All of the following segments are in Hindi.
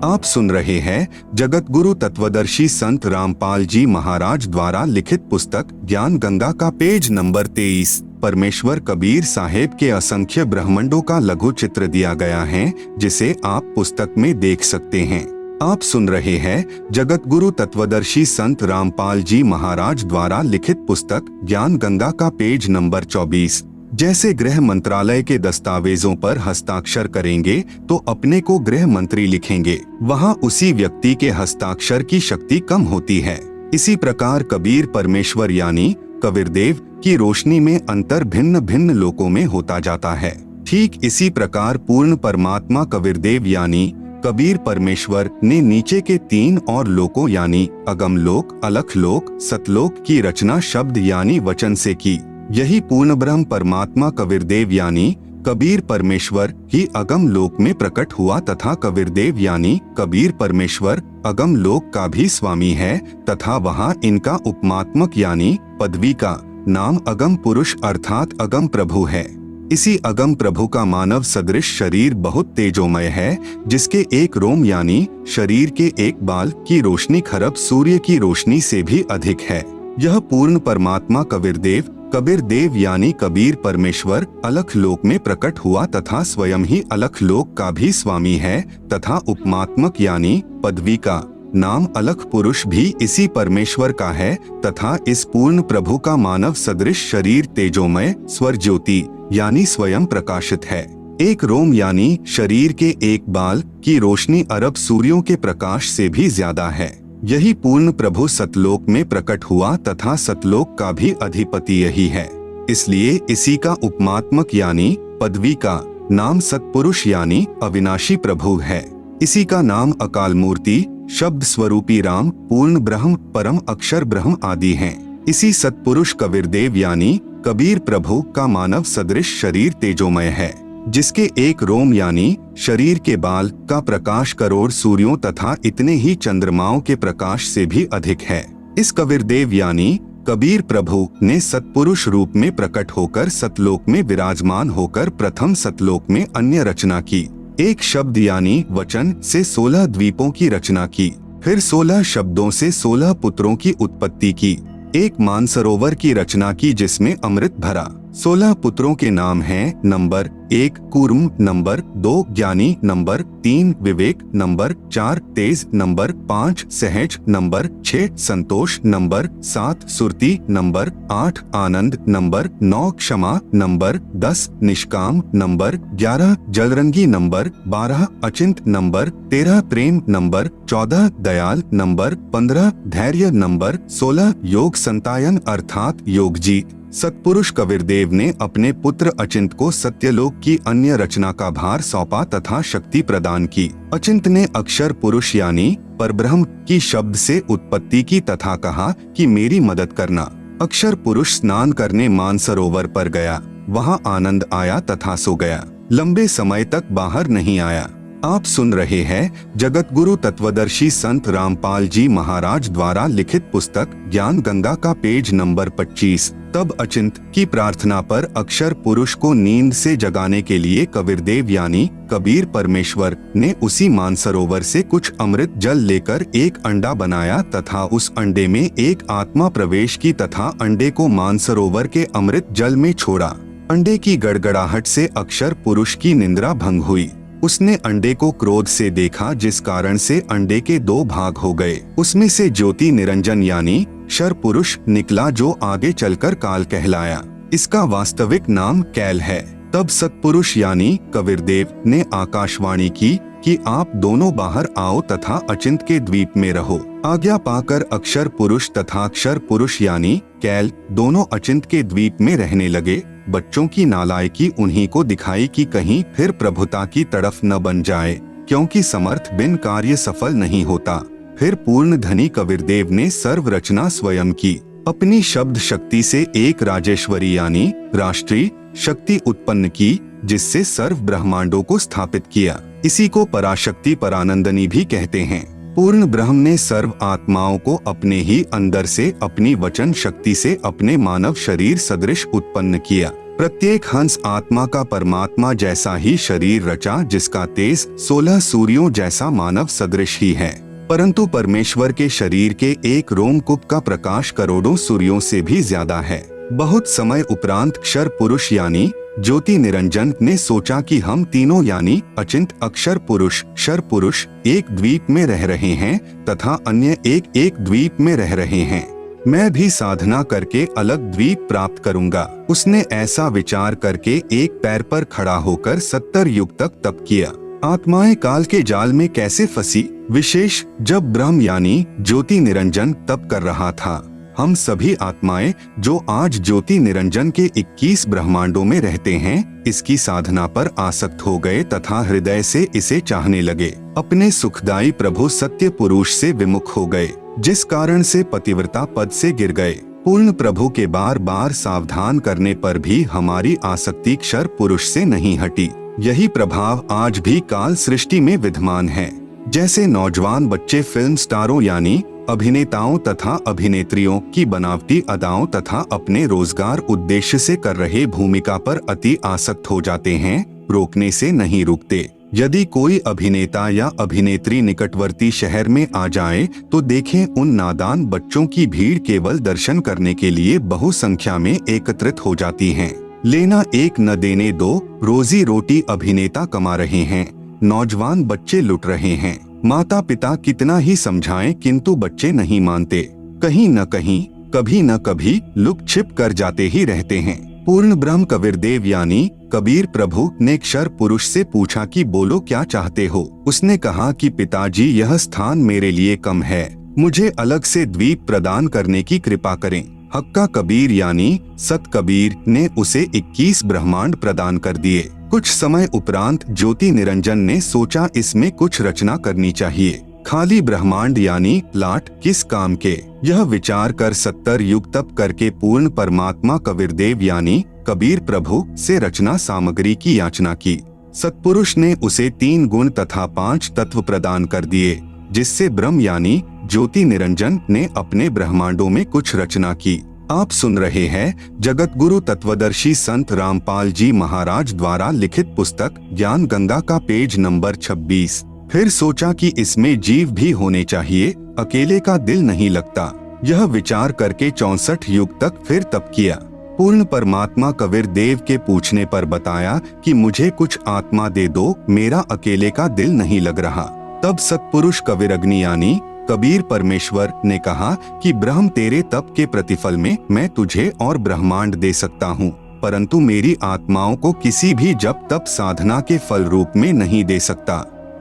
आप सुन रहे हैं जगत गुरु तत्वदर्शी संत रामपाल जी महाराज द्वारा लिखित पुस्तक ज्ञान गंगा का पेज नंबर 23। परमेश्वर कबीर साहेब के असंख्य ब्रह्मांडों का लघु चित्र दिया गया है, जिसे आप पुस्तक में देख सकते हैं। आप सुन रहे हैं जगत गुरु तत्वदर्शी संत रामपाल जी महाराज द्वारा लिखित पुस्तक ज्ञान गंगा का पेज नंबर 24। जैसे गृह मंत्रालय के दस्तावेजों पर हस्ताक्षर करेंगे तो अपने को गृह मंत्री लिखेंगे, वहाँ उसी व्यक्ति के हस्ताक्षर की शक्ति कम होती है। इसी प्रकार कबीर परमेश्वर यानी कबीरदेव की रोशनी में अंतर भिन्न भिन्न लोकों में होता जाता है। ठीक इसी प्रकार पूर्ण परमात्मा कबीरदेव यानी कबीर परमेश्वर ने नीचे के 3 और लोकों यानी अगम लोक, अलख लोक, सतलोक की रचना शब्द यानी वचन से की। यही पूर्ण ब्रह्म परमात्मा कबीरदेव यानी कबीर परमेश्वर ही अगम लोक में प्रकट हुआ तथा कबीरदेव यानी कबीर परमेश्वर अगम लोक का भी स्वामी है तथा वहाँ इनका उपमात्मक यानी पदवी का नाम अगम पुरुष अर्थात अगम प्रभु है। इसी अगम प्रभु का मानव सदृश शरीर बहुत तेजोमय है, जिसके एक रोम यानी शरीर के एक बाल की रोशनी खरब सूर्य की रोशनी से भी अधिक है। यह पूर्ण परमात्मा कबीरदेव यानी कबीर परमेश्वर अलख लोक में प्रकट हुआ तथा स्वयं ही अलख लोक का भी स्वामी है तथा उपमात्मक यानी पदवी का नाम अलख पुरुष भी इसी परमेश्वर का है तथा इस पूर्ण प्रभु का मानव सदृश शरीर तेजोमय स्वर ज्योति यानी स्वयं प्रकाशित है। एक रोम यानी शरीर के एक बाल की रोशनी अरब सूर्यों के प्रकाश से भी ज्यादा है। यही पूर्ण प्रभु सतलोक में प्रकट हुआ तथा सतलोक का भी अधिपति यही है, इसलिए इसी का उपमात्मक यानी पदवी का नाम सतपुरुष यानी अविनाशी प्रभु है। इसी का नाम अकाल मूर्ति, शब्द स्वरूपी राम, पूर्ण ब्रह्म, परम अक्षर ब्रह्म आदि हैं। इसी सतपुरुष कबीरदेव यानी कबीर प्रभु का मानव सदृश शरीर तेजोमय है, जिसके एक रोम यानी शरीर के बाल का प्रकाश करोड़ सूर्यों तथा इतने ही चंद्रमाओं के प्रकाश से भी अधिक है। इस कबीरदेव यानी कबीर प्रभु ने सतपुरुष रूप में प्रकट होकर सतलोक में विराजमान होकर प्रथम सतलोक में अन्य रचना की। एक शब्द यानी वचन से 16 द्वीपों की रचना की, फिर 16 शब्दों से 16 पुत्रों की उत्पत्ति की। एक मानसरोवर की रचना की जिसमें अमृत भरा। 16 पुत्रों के नाम हैं नंबर 1 कूर्म, नंबर 2 ज्ञानी, नंबर 3 विवेक, नंबर 4 तेज, नंबर 5 सहज, नंबर 6 संतोष, नंबर 7 सुरती, नंबर 8 आनंद, नंबर 9 क्षमा, नंबर 10 निष्काम, नंबर 11 जलरंगी, नंबर 12 अचिंत, नंबर 13 प्रेम, नंबर 14 दयाल, नंबर 15 धैर्य, नंबर 16 योग संतायन अर्थात योगजीत। सतपुरुष कबीरदेव ने अपने पुत्र अचिंत को सत्यलोक की अन्य रचना का भार सौंपा तथा शक्ति प्रदान की। अचिंत ने अक्षर पुरुष यानी परब्रह्म की शब्द से उत्पत्ति की तथा कहा कि मेरी मदद करना। अक्षर पुरुष स्नान करने मानसरोवर पर गया, वहाँ आनंद आया तथा सो गया, लंबे समय तक बाहर नहीं आया। आप सुन रहे हैं जगत गुरु तत्वदर्शी संत रामपाल जी महाराज द्वारा लिखित पुस्तक ज्ञान गंगा का पेज नंबर 25। तब अचिंत की प्रार्थना पर अक्षर पुरुष को नींद से जगाने के लिए कबीरदेव यानी कबीर परमेश्वर ने उसी मानसरोवर से कुछ अमृत जल लेकर एक अंडा बनाया तथा उस अंडे में एक आत्मा प्रवेश की तथा अंडे को मानसरोवर के अमृत जल में छोड़ा। अंडे की गड़गड़ाहट से अक्षर पुरुष की निंद्रा भंग हुई। उसने अंडे को क्रोध से देखा, जिस कारण से अंडे के 2 भाग हो गए। उसमें से ज्योति निरंजन यानी क्षर पुरुष निकला, जो आगे चलकर काल कहलाया। इसका वास्तविक नाम कैल है। तब सतपुरुष यानी कबीरदेव ने आकाशवाणी की कि आप दोनों बाहर आओ तथा अचिंत के द्वीप में रहो। आज्ञा पाकर अक्षर पुरुष तथा अक्षर पुरुष यानी कैल दोनों अचिंत के द्वीप में रहने लगे। बच्चों की नालायकी उन्हीं को दिखाई कि कहीं फिर प्रभुता की तरफ न बन जाए, क्योंकि समर्थ बिन कार्य सफल नहीं होता। फिर पूर्ण धनी कबीरदेव ने सर्व रचना स्वयं की। अपनी शब्द शक्ति से एक राजेश्वरी यानी राष्ट्रीय शक्ति उत्पन्न की, जिससे सर्व ब्रह्मांडों को स्थापित किया। इसी को पराशक्ति परानंदनी भी कहते हैं। पूर्ण ब्रह्म ने सर्व आत्माओं को अपने ही अंदर से अपनी वचन शक्ति से अपने मानव शरीर सदृश उत्पन्न किया। प्रत्येक हंस आत्मा का परमात्मा जैसा ही शरीर रचा, जिसका तेज 16 सूर्यों जैसा मानव सदृश ही है। परंतु परमेश्वर के शरीर के एक रोमकूप का प्रकाश करोड़ों सूर्यों से भी ज्यादा है। बहुत समय उपरांत क्षर पुरुष यानी ज्योति निरंजन ने सोचा कि हम तीनों यानी अचिंत, अक्षर पुरुष, क्षर पुरुष एक द्वीप में रह रहे हैं तथा अन्य एक द्वीप में रह रहे हैं। मैं भी साधना करके अलग द्वीप प्राप्त करूंगा। उसने ऐसा विचार करके एक पैर पर खड़ा होकर 70 युग तक तप किया। आत्माएं काल के जाल में कैसे फंसी, विशेष जब ब्रह्म यानी ज्योति निरंजन तप कर रहा था। हम सभी आत्माएं जो आज ज्योति निरंजन के 21 ब्रह्मांडों में रहते हैं, इसकी साधना पर आसक्त हो गए तथा हृदय से इसे चाहने लगे। अपने सुखदायी प्रभु सत्य पुरुष से विमुख हो गए, जिस कारण से पतिव्रता पद से गिर गए। पूर्ण प्रभु के बार बार सावधान करने पर भी हमारी आसक्ति क्षर पुरुष से नहीं हटी। यही प्रभाव आज भी काल सृष्टि में विद्यमान है। जैसे नौजवान बच्चे फिल्म स्टारों यानी अभिनेताओं तथा अभिनेत्रियों की बनावटी अदाओं तथा अपने रोजगार उद्देश्य से कर रहे भूमिका पर अति आसक्त हो जाते हैं, रोकने से नहीं रुकते। यदि कोई अभिनेता या अभिनेत्री निकटवर्ती शहर में आ जाए तो देखें उन नादान बच्चों की भीड़ केवल दर्शन करने के लिए बहुसंख्या में एकत्रित हो जाती है। लेना एक न देने दो, रोजी रोटी अभिनेता कमा रहे हैं, नौजवान बच्चे लुट रहे हैं। माता पिता कितना ही समझाएं किंतु बच्चे नहीं मानते। कहीं न कहीं, कभी न कभी लुक छिप कर जाते ही रहते हैं। पूर्ण ब्रह्म कबीरदेव यानी कबीर प्रभु ने क्षर पुरुष से पूछा कि बोलो क्या चाहते हो। उसने कहा कि पिताजी, यह स्थान मेरे लिए कम है, मुझे अलग से द्वीप प्रदान करने की कृपा करें। हक्का कबीर यानी सत कबीर ने उसे 21 ब्रह्मांड प्रदान कर दिए। कुछ समय उपरांत ज्योति निरंजन ने सोचा इसमें कुछ रचना करनी चाहिए। खाली ब्रह्मांड यानी लाट किस काम के, यह विचार कर 70 युग तप करके पूर्ण परमात्मा कबीरदेव यानी कबीर प्रभु से रचना सामग्री की याचना की। सतपुरुष ने उसे 3 गुण तथा 5 तत्व प्रदान कर दिए, जिससे ब्रह्म यानी ज्योति निरंजन ने अपने ब्रह्मांडों में कुछ रचना की। आप सुन रहे हैं जगत गुरु तत्वदर्शी संत रामपाल जी महाराज द्वारा लिखित पुस्तक ज्ञान गंगा का पेज नंबर 26। फिर सोचा कि इसमें जीव भी होने चाहिए, अकेले का दिल नहीं लगता। यह विचार करके 64 युग तक फिर तप किया। पूर्ण परमात्मा कबीर देव के पूछने पर बताया कि मुझे कुछ आत्मा दे दो, मेरा अकेले का दिल नहीं लग रहा। तब सतपुरुष कबीर अग्नि यानी कबीर परमेश्वर ने कहा कि ब्रह्म, तेरे तप के प्रतिफल में मैं तुझे और ब्रह्मांड दे सकता हूँ, परंतु मेरी आत्माओं को किसी भी जप तप साधना के फल रूप में नहीं दे सकता।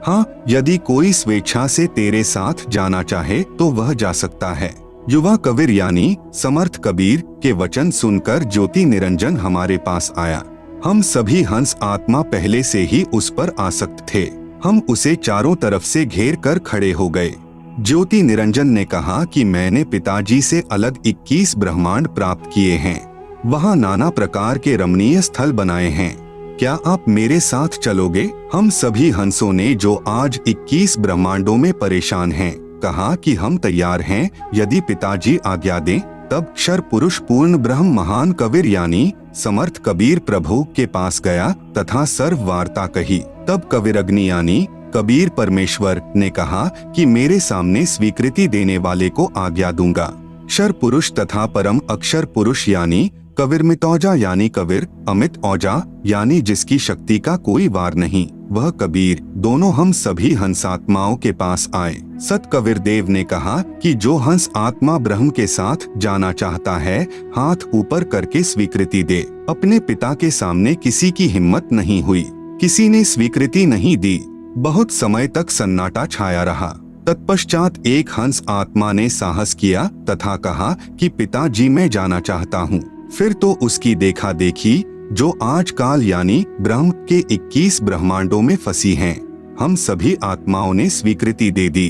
हाँ, यदि कोई स्वेच्छा से तेरे साथ जाना चाहे तो वह जा सकता है। युवा कबीर यानी समर्थ कबीर के वचन सुनकर ज्योति निरंजन हमारे पास आया। हम सभी हंस आत्मा पहले से ही उस पर आसक्त थे। हम उसे चारों तरफ से घेर कर खड़े हो गए। ज्योति निरंजन ने कहा कि मैंने पिताजी से अलग 21 ब्रह्मांड प्राप्त किए हैं, वहाँ नाना प्रकार के रमणीय स्थल बनाए हैं, क्या आप मेरे साथ चलोगे? हम सभी हंसों ने, जो आज 21 ब्रह्मांडों में परेशान हैं, कहा कि हम तैयार हैं, यदि पिताजी आज्ञा दें। तब क्षर पुरुष पूर्ण ब्रह्म महान कबीर यानी समर्थ कबीर प्रभु के पास गया तथा सर्व वार्ता कही। तब कबीर अग्नि यानी कबीर परमेश्वर ने कहा कि मेरे सामने स्वीकृति देने वाले को आज्ञा दूंगा। क्षर पुरुष तथा परम अक्षर पुरुष यानी कबीर मितौजा यानी कबीर अमित औजा यानी जिसकी शक्ति का कोई वार नहीं, वह कबीर, दोनों हम सभी हंसात्माओं के पास आए। सत कबीर देव ने कहा कि जो हंस आत्मा ब्रह्म के साथ जाना चाहता है, हाथ ऊपर करके स्वीकृति दे। अपने पिता के सामने किसी की हिम्मत नहीं हुई, किसी ने स्वीकृति नहीं दी। बहुत समय तक सन्नाटा छाया रहा। तत्पश्चात एक हंस आत्मा ने साहस किया तथा कहा कि पिताजी, मैं जाना चाहता हूँ। फिर तो उसकी देखा देखी, जो आज काल यानी ब्रह्म के 21 ब्रह्मांडों में फंसी हैं, हम सभी आत्माओं ने स्वीकृति दे दी।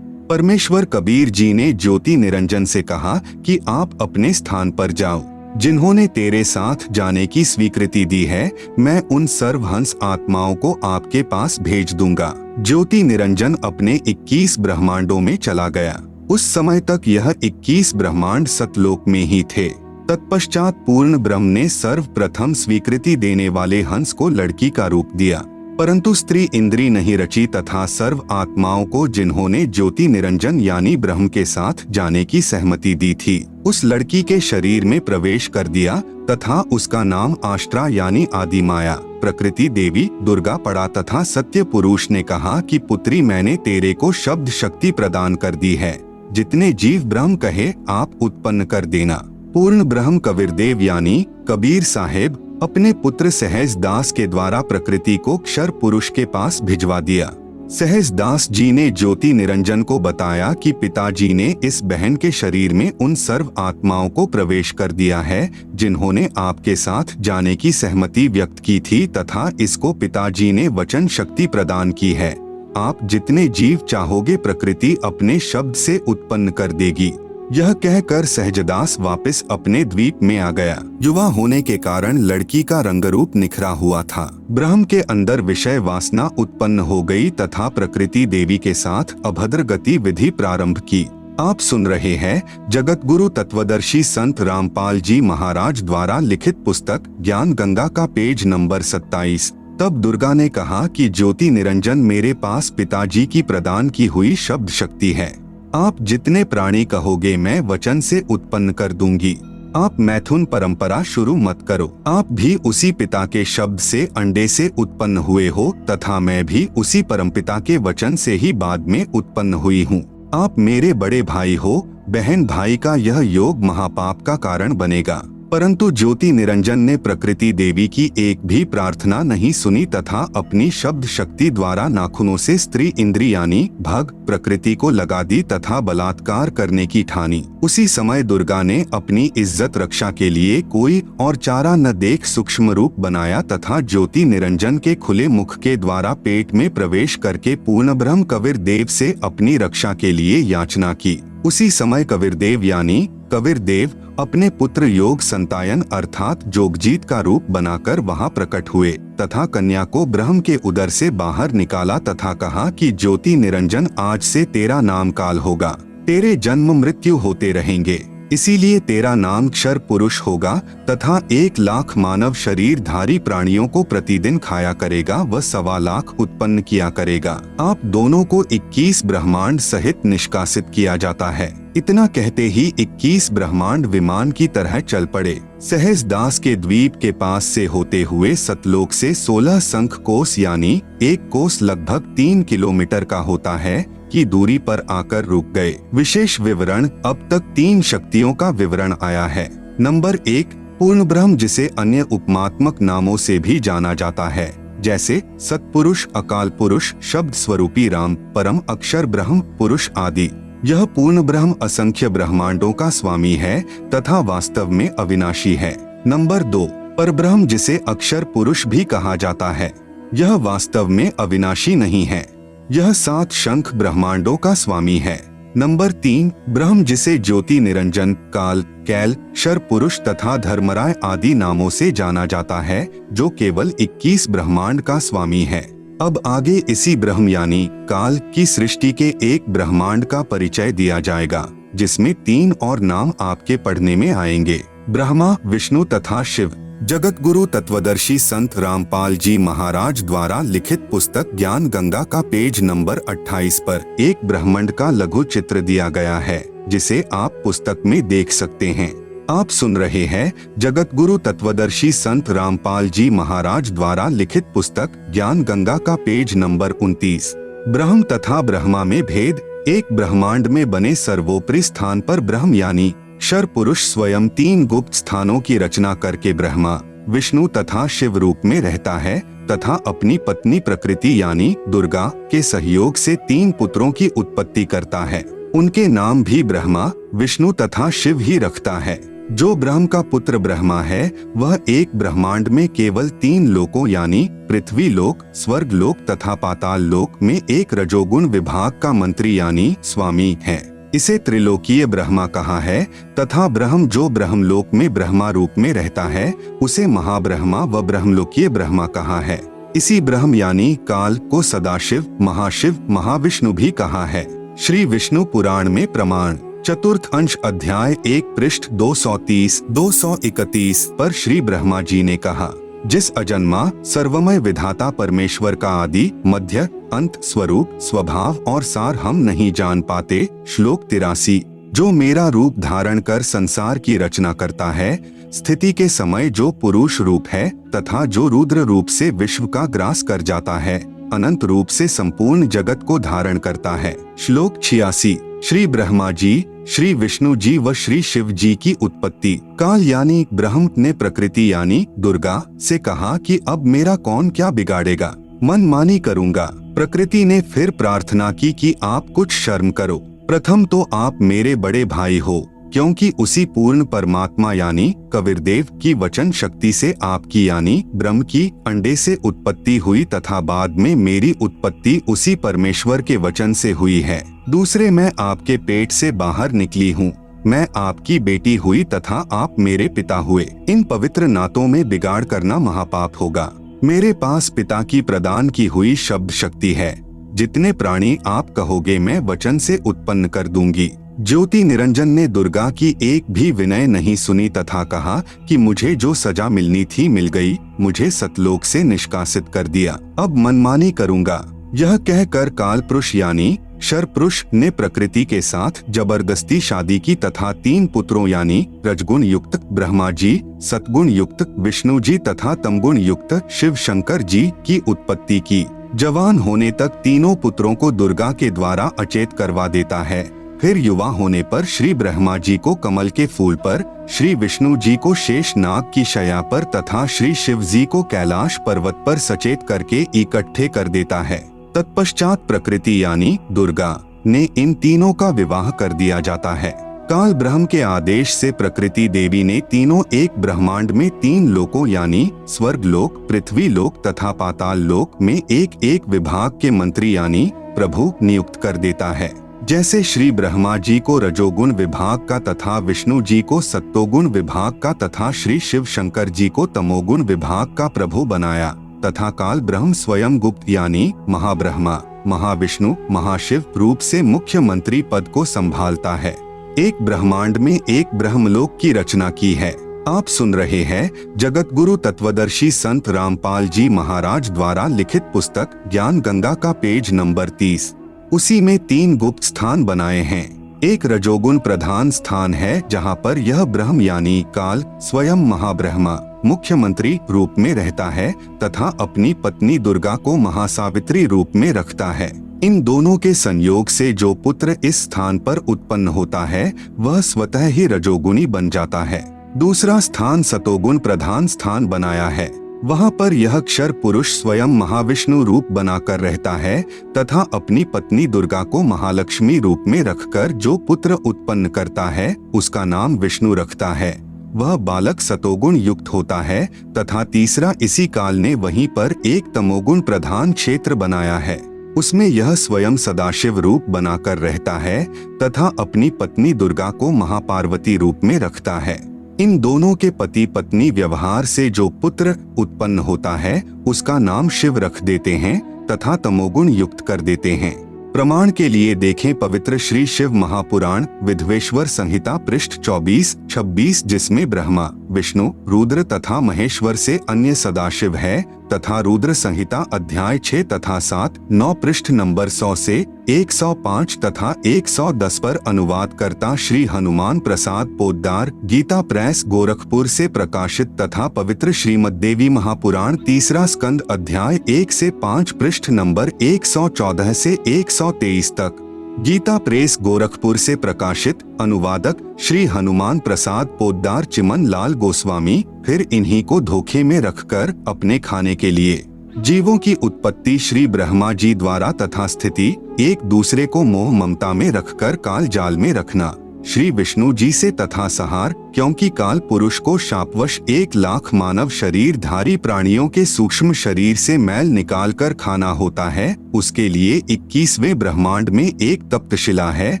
परमेश्वर कबीर जी ने ज्योति निरंजन से कहा कि आप अपने स्थान पर जाओ। जिन्होंने तेरे साथ जाने की स्वीकृति दी है, मैं उन सर्वहंस आत्माओं को आपके पास भेज दूंगा। ज्योति निरंजन अपने 21 ब्रह्मांडों में चला गया। उस समय तक यह 21 ब्रह्मांड सतलोक में ही थे। तत्पश्चात पूर्ण ब्रह्म ने सर्वप्रथम स्वीकृति देने वाले हंस को लड़की का रूप दिया, परंतु स्त्री इंद्री नहीं रची तथा सर्व आत्माओं को जिन्होंने ज्योति निरंजन यानी ब्रह्म के साथ जाने की सहमति दी थी, उस लड़की के शरीर में प्रवेश कर दिया तथा उसका नाम आष्ट्रा यानी आदि माया प्रकृति देवी दुर्गा पड़ा तथा सत्य पुरुष ने कहा कि पुत्री मैंने तेरे को शब्द शक्ति प्रदान कर दी है, जितने जीव ब्रह्म कहे आप उत्पन्न कर देना। पूर्ण ब्रह्म कबीरदेव यानी कबीर साहेब अपने पुत्र सहज दास के द्वारा प्रकृति को क्षर पुरुष के पास भिजवा दिया। सहज दास जी ने ज्योति निरंजन को बताया कि पिताजी ने इस बहन के शरीर में उन सर्व आत्माओं को प्रवेश कर दिया है जिन्होंने आपके साथ जाने की सहमति व्यक्त की थी तथा इसको पिताजी ने वचन शक्ति प्रदान की है। आप जितने जीव चाहोगे प्रकृति अपने शब्द से उत्पन्न कर देगी। यह कहकर सहजदास वापस अपने द्वीप में आ गया। युवा होने के कारण लड़की का रंगरूप निखरा हुआ था। ब्रह्म के अंदर विषय वासना उत्पन्न हो गई तथा प्रकृति देवी के साथ अभद्र गति विधि प्रारंभ की। आप सुन रहे हैं जगत गुरु तत्वदर्शी संत रामपाल जी महाराज द्वारा लिखित पुस्तक ज्ञान गंगा का पेज नंबर 27। तब दुर्गा ने कहा कि ज्योति निरंजन मेरे पास पिताजी की प्रदान की हुई शब्द शक्ति है। आप जितने प्राणी कहोगे मैं वचन से उत्पन्न कर दूंगी। आप मैथुन परंपरा शुरू मत करो। आप भी उसी पिता के शब्द से अंडे से उत्पन्न हुए हो तथा मैं भी उसी परमपिता के वचन से ही बाद में उत्पन्न हुई हूँ। आप मेरे बड़े भाई हो। बहन भाई का यह योग महापाप का कारण बनेगा। परंतु ज्योति निरंजन ने प्रकृति देवी की एक भी प्रार्थना नहीं सुनी तथा अपनी शब्द शक्ति द्वारा नाखूनों से स्त्री इंद्री यानी भग प्रकृति को लगा दी तथा बलात्कार करने की ठानी। उसी समय दुर्गा ने अपनी इज्जत रक्षा के लिए कोई और चारा न देख सूक्ष्म रूप बनाया तथा ज्योति निरंजन के खुले मुख के द्वारा पेट में प्रवेश करके पूर्ण ब्रह्म कबीरदेव से अपनी रक्षा के लिए याचना की। उसी समय कबीरदेव यानी कबीरदेव अपने पुत्र योग संतायन अर्थात जोगजीत का रूप बनाकर वहां प्रकट हुए तथा कन्या को ब्रह्म के उदर से बाहर निकाला तथा कहा कि ज्योति निरंजन आज से तेरा नाम काल होगा। तेरे जन्म मृत्यु होते रहेंगे, इसीलिए तेरा नाम क्षर पुरुष होगा तथा 1 लाख मानव शरीरधारी प्राणियों को प्रतिदिन खाया करेगा व 1.25 लाख उत्पन्न किया करेगा। आप दोनों को 21 ब्रह्मांड सहित निष्कासित किया जाता है। इतना कहते ही 21 ब्रह्मांड विमान की तरह चल पड़े। सहज दास के द्वीप के पास से होते हुए सतलोक से 16 शंख कोस यानी 1 कोस लगभग 3 किलोमीटर का होता है की दूरी पर आकर रुक गए। विशेष विवरण अब तक 3 शक्तियों का विवरण आया है। नंबर 1 पूर्ण ब्रह्म जिसे अन्य उपमात्मक नामों से भी जाना जाता है जैसे सतपुरुष अकाल पुरुष शब्द स्वरूपी राम परम अक्षर ब्रह्म पुरुष आदि। यह पूर्ण ब्रह्म असंख्य ब्रह्मांडों का स्वामी है तथा वास्तव में अविनाशी है। नंबर 2 परब्रह्म जिसे अक्षर पुरुष भी कहा जाता है, यह वास्तव में अविनाशी नहीं है। यह 7 शंख ब्रह्मांडों का स्वामी है। नंबर 3 ब्रह्म जिसे ज्योति निरंजन काल कैल शर पुरुष तथा धर्मराय आदि नामों से जाना जाता है जो केवल 21 ब्रह्मांड का स्वामी है। अब आगे इसी ब्रह्म यानी काल की सृष्टि के एक ब्रह्मांड का परिचय दिया जाएगा जिसमें 3 और नाम आपके पढ़ने में आएंगे, ब्रह्मा विष्णु तथा शिव। जगत गुरु तत्वदर्शी संत रामपाल जी महाराज द्वारा लिखित पुस्तक ज्ञान गंगा का पेज नंबर 28 पर एक ब्रह्मांड का लघु चित्र दिया गया है जिसे आप पुस्तक में देख सकते हैं। आप सुन रहे हैं जगत गुरु तत्वदर्शी संत रामपाल जी महाराज द्वारा लिखित पुस्तक ज्ञान गंगा का पेज नंबर 29। ब्रह्म तथा ब्रह्मा में भेद। एक ब्रह्मांड में बने सर्वोपरि स्थान पर ब्रह्म यानी क्षर पुरुष स्वयं 3 गुप्त स्थानों की रचना करके ब्रह्मा विष्णु तथा शिव रूप में रहता है तथा अपनी पत्नी प्रकृति यानी दुर्गा के सहयोग से 3 पुत्रों की उत्पत्ति करता है। उनके नाम भी ब्रह्मा विष्णु तथा शिव ही रखता है। जो ब्रह्म का पुत्र ब्रह्मा है वह एक ब्रह्मांड में केवल 3 लोकों यानी पृथ्वी लोक स्वर्ग लोक तथा पाताल लोक में एक रजोगुण विभाग का मंत्री यानी स्वामी है। इसे त्रिलोकीय ब्रह्मा कहा है तथा ब्रह्म जो ब्रह्मलोक में ब्रह्मा रूप में रहता है उसे महाब्रह्मा व ब्रह्मलोकीय ब्रह्मा कहा है। इसी ब्रह्म यानी काल को सदाशिव महाशिव महाविष्णु भी कहा है। श्री विष्णु पुराण में प्रमाण चतुर्थ अंश अध्याय 1 पृष्ठ 230-231 पर श्री ब्रह्मा जी ने कहा, जिस अजन्मा सर्वमय विधाता परमेश्वर का आदि मध्य अंत स्वरूप स्वभाव और सार हम नहीं जान पाते। श्लोक 83। जो मेरा रूप धारण कर संसार की रचना करता है, स्थिति के समय जो पुरुष रूप है तथा जो रुद्र रूप से विश्व का ग्रास कर जाता है, अनंत रूप से संपूर्ण जगत को धारण करता है। श्लोक 86। श्री ब्रह्मा जी, श्री विष्णु जी व श्री शिव जी की उत्पत्ति काल यानी ब्रह्म ने प्रकृति यानी दुर्गा से कहा कि अब मेरा कौन क्या बिगाड़ेगा, मनमानी करूंगा। प्रकृति ने फिर प्रार्थना की कि आप कुछ शर्म करो। प्रथम तो आप मेरे बड़े भाई हो, क्योंकि उसी पूर्ण परमात्मा यानी कबीरदेव की वचन शक्ति से आपकी यानी ब्रह्म की अंडे से उत्पत्ति हुई तथा बाद में मेरी उत्पत्ति उसी परमेश्वर के वचन से हुई है। दूसरे, मैं आपके पेट से बाहर निकली हूँ, मैं आपकी बेटी हुई तथा आप मेरे पिता हुए। इन पवित्र नातों में बिगाड़ करना महापाप होगा। मेरे पास पिता की प्रदान की हुई शब्द शक्ति है। जितने प्राणी आप कहोगे मैं वचन से उत्पन्न कर दूंगी। ज्योति निरंजन ने दुर्गा की एक भी विनय नहीं सुनी तथा कहा कि मुझे जो सजा मिलनी थी मिल गई, मुझे सतलोक से निष्कासित कर दिया, अब मनमानी करूंगा। यह कहकर काल पुरुष यानी शर पुरुष ने प्रकृति के साथ जबरदस्ती शादी की तथा 3 पुत्रों यानी रजगुण युक्त ब्रह्मा जी, सतगुण युक्त विष्णु जी तथा तमगुण युक्त शिव शंकर जी की उत्पत्ति की। जवान होने तक तीनों पुत्रों को दुर्गा के द्वारा अचेत करवा देता है। फिर युवा होने पर श्री ब्रह्मा जी को कमल के फूल पर, श्री विष्णु जी को शेष नाग की शया पर तथा श्री शिव जी को कैलाश पर्वत पर सचेत करके इकट्ठे कर देता है। तत्पश्चात प्रकृति यानी दुर्गा ने इन तीनों का विवाह कर दिया जाता है। काल ब्रह्म के आदेश से प्रकृति देवी ने तीनों एक ब्रह्मांड में 3 लोकों यानी स्वर्ग लोक, पृथ्वी लोक तथा पाताल लोक में एक एक विभाग के मंत्री यानी प्रभु नियुक्त कर देता है। जैसे श्री ब्रह्मा जी को रजोगुण विभाग का तथा विष्णु जी को सत्तोगुण विभाग का तथा श्री शिव शंकर जी को तमोगुण विभाग का प्रभु बनाया तथा काल ब्रह्म स्वयं गुप्त यानी महाब्रह्मा, महाविष्णु, महाशिव रूप से मुख्य मंत्री पद को संभालता है। एक ब्रह्मांड में एक ब्रह्मलोक की रचना की है। आप सुन रहे हैं जगत गुरु तत्वदर्शी संत रामपाल जी महाराज द्वारा लिखित पुस्तक ज्ञान गंगा का पेज नंबर 30। उसी में 3 गुप्त स्थान बनाए हैं। एक रजोगुण प्रधान स्थान है जहाँ पर यह ब्रह्म यानी काल स्वयं महाब्रह्मा मुख्यमंत्री रूप में रहता है तथा अपनी पत्नी दुर्गा को महासावित्री रूप में रखता है। इन दोनों के संयोग से जो पुत्र इस स्थान पर उत्पन्न होता है वह स्वतः ही रजोगुणी बन जाता है। दूसरा स्थान सतोगुण प्रधान स्थान बनाया है। वहाँ पर यह क्षर पुरुष स्वयं महाविष्णु रूप बनाकर रहता है तथा अपनी पत्नी दुर्गा को महालक्ष्मी रूप में रखकर जो पुत्र उत्पन्न करता है उसका नाम विष्णु रखता है। वह बालक सतोगुण युक्त होता है तथा तीसरा इसी काल ने वहीं पर एक तमोगुण प्रधान क्षेत्र बनाया है। उसमें यह स्वयं सदाशिव रूप बनाकर रहता है तथा अपनी पत्नी दुर्गा को महापार्वती रूप में रखता है। इन दोनों के पति पत्नी व्यवहार से जो पुत्र उत्पन्न होता है उसका नाम शिव रख देते हैं तथा तमोगुण युक्त कर देते हैं। प्रमाण के लिए देखें पवित्र श्री शिव महापुराण विधवेश्वर संहिता पृष्ठ 24-26 जिसमें ब्रह्मा, विष्णु, रुद्र तथा महेश्वर से अन्य सदाशिव है तथा रुद्र संहिता अध्याय 6 तथा 7-9 पृष्ठ नंबर 100 से 105 तथा 110 पर अनुवाद करता श्री हनुमान प्रसाद पोद्दार गीता प्रेस गोरखपुर से प्रकाशित तथा पवित्र श्रीमद् देवी महापुराण तीसरा स्कंद अध्याय 1 से 5 पृष्ठ नंबर 114 से 123 तक गीता प्रेस गोरखपुर से प्रकाशित। अनुवादक श्री हनुमान प्रसाद पोद्दार चिमन लाल गोस्वामी। फिर इन्हीं को धोखे में रखकर अपने खाने के लिए जीवों की उत्पत्ति श्री ब्रह्मा जी द्वारा तथा स्थिति एक दूसरे को मोह ममता में रखकर काल जाल में रखना श्री विष्णु जी से तथा सहार, क्योंकि काल पुरुष को शापवश 1 लाख मानव शरीर धारी प्राणियों के सूक्ष्म शरीर से मैल निकाल कर खाना होता है। उसके लिए 21वें ब्रह्मांड में एक तप्तशिला है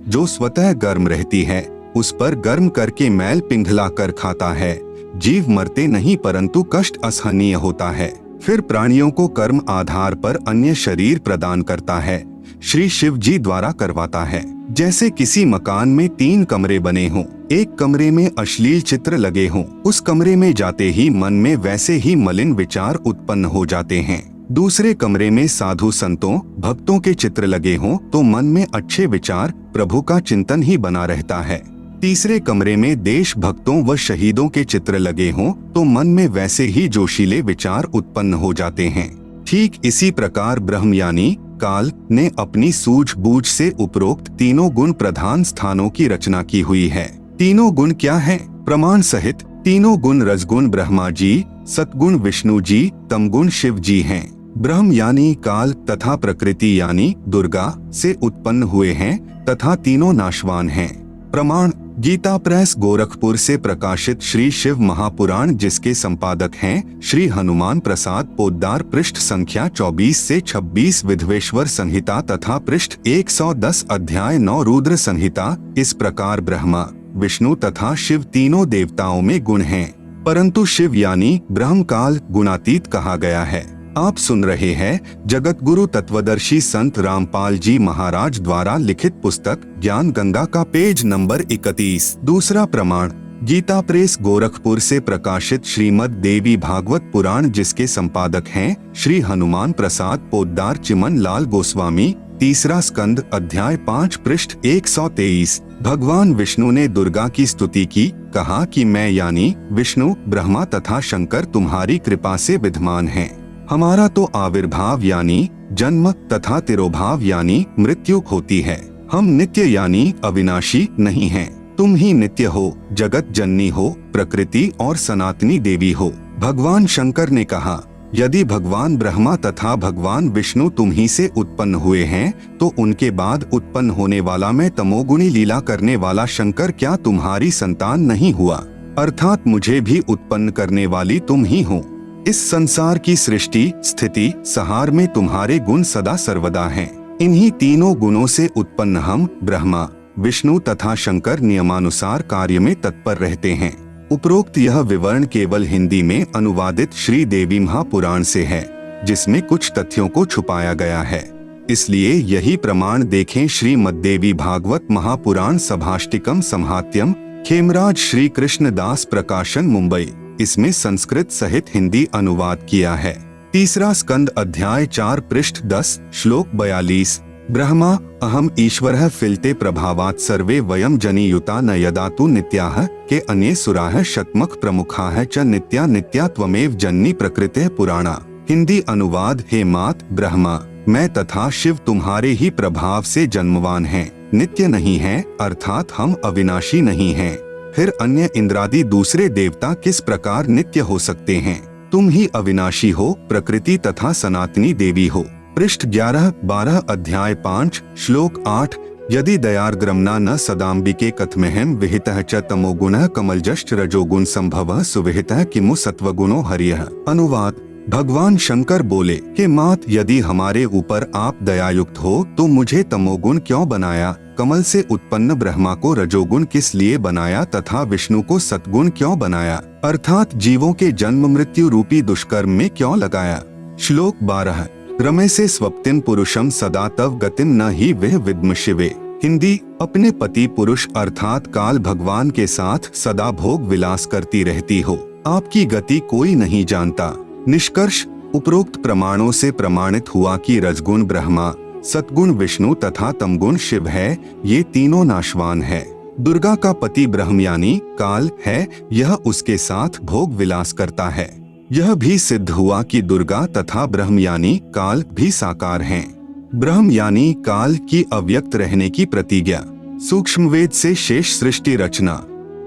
जो स्वतः गर्म रहती है। उस पर गर्म करके मैल पिघला कर खाता है। जीव मरते नहीं परंतु कष्ट असहनीय होता है। फिर प्राणियों को कर्म आधार पर अन्य शरीर प्रदान करता है। श्री शिव जी द्वारा करवाता है। जैसे किसी मकान में 3 कमरे बने हों, एक कमरे में अश्लील चित्र लगे हों, उस कमरे में जाते ही मन में वैसे ही मलिन विचार उत्पन्न हो जाते हैं। दूसरे कमरे में साधु संतों भक्तों के चित्र लगे हों तो मन में अच्छे विचार प्रभु का चिंतन ही बना रहता है। तीसरे कमरे में देश भक्तों व शहीदों के चित्र लगे हों तो मन में वैसे ही जोशीले विचार उत्पन्न हो जाते हैं। ठीक इसी प्रकार ब्रह्म यानी काल ने अपनी सूझबूझ से उपरोक्त तीनों गुण प्रधान स्थानों की रचना की हुई है। तीनों गुण क्या हैं? प्रमाण सहित तीनों गुण रजगुण ब्रह्मा जी, सतगुण विष्णु जी, तमगुण शिव जी हैं। ब्रह्म यानी काल तथा प्रकृति यानी दुर्गा से उत्पन्न हुए हैं तथा तीनों नाशवान हैं। प्रमाण गीता प्रेस गोरखपुर से प्रकाशित श्री शिव महापुराण जिसके संपादक हैं श्री हनुमान प्रसाद पोद्दार, पृष्ठ संख्या 24 से 26 विधवेश्वर संहिता तथा पृष्ठ 110 अध्याय 9 रुद्र संहिता। इस प्रकार ब्रह्मा विष्णु तथा शिव तीनों देवताओं में गुण हैं, परंतु शिव यानी ब्रह्म काल गुणातीत कहा गया है। आप सुन रहे हैं जगत गुरु तत्वदर्शी संत रामपाल जी महाराज द्वारा लिखित पुस्तक ज्ञान गंगा का पेज नंबर 31। दूसरा प्रमाण गीता प्रेस गोरखपुर से प्रकाशित श्रीमद् देवी भागवत पुराण जिसके संपादक हैं श्री हनुमान प्रसाद पोद्दार चिमन लाल गोस्वामी। तीसरा स्कंद अध्याय 5 पृष्ठ 123। भगवान विष्णु ने दुर्गा की स्तुति की, कहा कि मैं यानी विष्णु ब्रह्मा तथा शंकर तुम्हारी कृपा से विद्यमान हैं। हमारा तो आविर्भाव यानी जन्म तथा तिरोभाव यानी मृत्यु होती है। हम नित्य यानी अविनाशी नहीं हैं। तुम ही नित्य हो, जगत जननी हो, प्रकृति और सनातनी देवी हो। भगवान शंकर ने कहा, यदि भगवान ब्रह्मा तथा भगवान विष्णु तुम ही से उत्पन्न हुए हैं तो उनके बाद उत्पन्न होने वाला मैं तमोगुणी लीला करने वाला शंकर क्या तुम्हारी संतान नहीं हुआ? अर्थात मुझे भी उत्पन्न करने वाली तुम ही हो। इस संसार की सृष्टि स्थिति संहार में तुम्हारे गुण सदा सर्वदा हैं। इन्हीं तीनों गुणों से उत्पन्न हम ब्रह्मा विष्णु तथा शंकर नियमानुसार कार्य में तत्पर रहते हैं। उपरोक्त यह विवरण केवल हिंदी में अनुवादित श्री देवी महापुराण से है, जिसमें कुछ तथ्यों को छुपाया गया है। इसलिए यही प्रमाण देखें श्रीमद्देवी भागवत महापुराण सभाष्टिकम संहात्यम, खेमराज श्री कृष्णदास प्रकाशन मुंबई। इसमें संस्कृत सहित हिंदी अनुवाद किया है। तीसरा स्कंद अध्याय 4 पृष्ठ 10 श्लोक 42। ब्रह्मा अहम ईश्वरः फिलते प्रभावात् सर्वे वयम जनियुता न यदा तु नित्याः के अन्ये सुराः शतमख प्रमुखाः च नित्या नित्या त्वमेव जननी प्रकृतिः पुराणा। हिंदी अनुवाद हे मात ब्रह्मा मैं तथा शिव तुम्हारे ही प्रभाव से जन्मवान हैं, नित्य नहीं हैं, अर्थात हम अविनाशी नहीं हैं। फिर अन्य इंद्रादि दूसरे देवता किस प्रकार नित्य हो सकते हैं? तुम ही अविनाशी हो, प्रकृति तथा सनातनी देवी हो। पृष्ठ 11-12 अध्याय 5 श्लोक 8। यदि दयार्द्रम्ना न सदाम्बिके कथमेहम विहितः च तमोगुणः कमलजश्च रजोगुण संभवः सुविहितः किमु सत्वगुणो हरियः। अनुवाद भगवान शंकर बोले कि मात यदि हमारे ऊपर आप दयायुक्त हो तो मुझे तमोगुण क्यों बनाया? कमल से उत्पन्न ब्रह्मा को रजोगुण किस लिए बनाया तथा विष्णु को सतगुण क्यों बनाया? अर्थात जीवों के जन्म मृत्यु रूपी दुष्कर्म में क्यों लगाया? श्लोक 12। रमे से स्वप्तिन पुरुषम सदा तव गतिम न ही वह विद्म शिवे। हिंदी अपने पति पुरुष अर्थात काल भगवान के साथ सदा भोग विलास करती रहती हो, आपकी गति कोई नहीं जानता। निष्कर्ष उपरोक्त प्रमाणों से प्रमाणित हुआ कि रजगुण ब्रह्मा, सतगुण विष्णु तथा तमगुण शिव है। ये तीनों नाशवान है। दुर्गा का पति ब्रह्म यानी काल है, यह उसके साथ भोग विलास करता है। यह भी सिद्ध हुआ कि दुर्गा तथा ब्रह्म यानी काल भी साकार हैं। ब्रह्म यानी काल की अव्यक्त रहने की प्रतिज्ञा। सूक्ष्म वेद से शेष सृष्टि रचना।